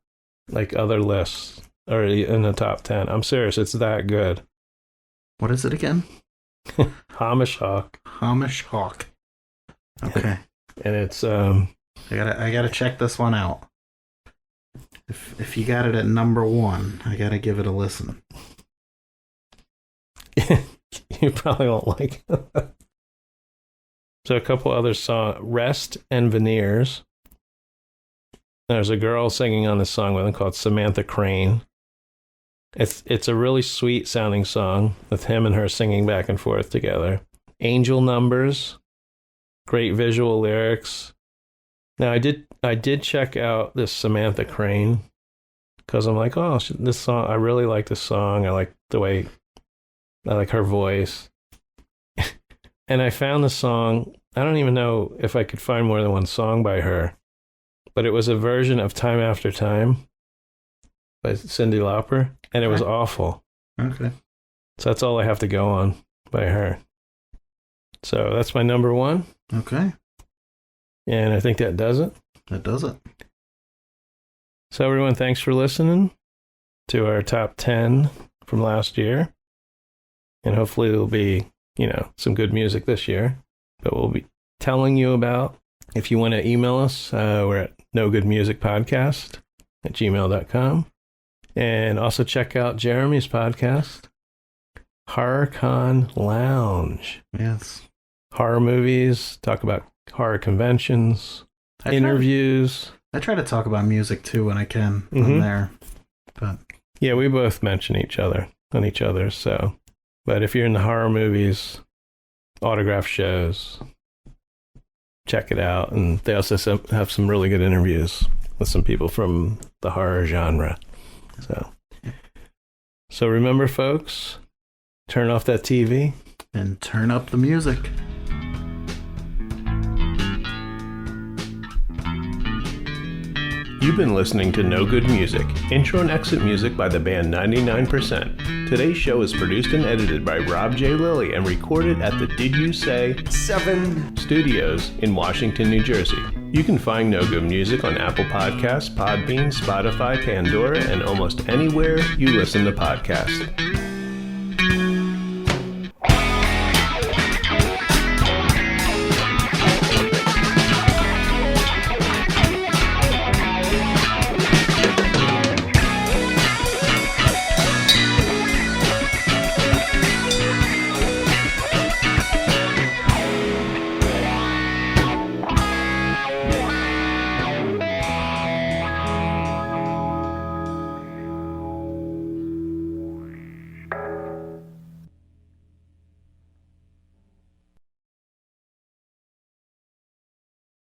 like other lists or in the top 10. I'm serious. It's that good. What is it again? Hamish Hawk. Hamish Hawk. Okay. And it's I gotta check this one out. If you got it at number 1, I gotta give it a listen. You probably won't like it. So a couple other songs, Rest and Veneers. There's a girl singing on this song with him called Samantha Crane. It's a really sweet sounding song with him and her singing back and forth together. Angel Numbers, great visual lyrics. Now I did check out this Samantha Crane because I'm like, oh, this song, I really like this song. I like the way, I like her voice. And I found the song, I don't even know if I could find more than one song by her, but it was a version of Time After Time by Cyndi Lauper, and it was awful. Okay. So that's all I have to go on by her. So that's my number 1. Okay. And I think that does it. That does it. So everyone, thanks for listening to our top 10 from last year. And hopefully there'll be, some good music this year. But we'll telling you about. If you want to email us, we're at nogoodmusicpodcast@gmail.com. And also check out Jeremy's podcast, HorrorCon Lounge. Yes. Horror movies, talk about horror conventions, interviews. I try to talk about music too when I can on there. But yeah, we both mention each other on each other. So, but if you're in the horror movies, autograph shows, check it out. And they also have some really good interviews with some people from the horror genre. So remember, folks, turn off that TV and turn up the music. You've been listening to No Good Music, intro and exit music by the band 99%. Today's show is produced and edited by Rob J. Lilly and recorded at the Did You Say 7 Studios in Washington, New Jersey. You can find No Good Music on Apple Podcasts, Podbean, Spotify, Pandora, and almost anywhere you listen to podcasts.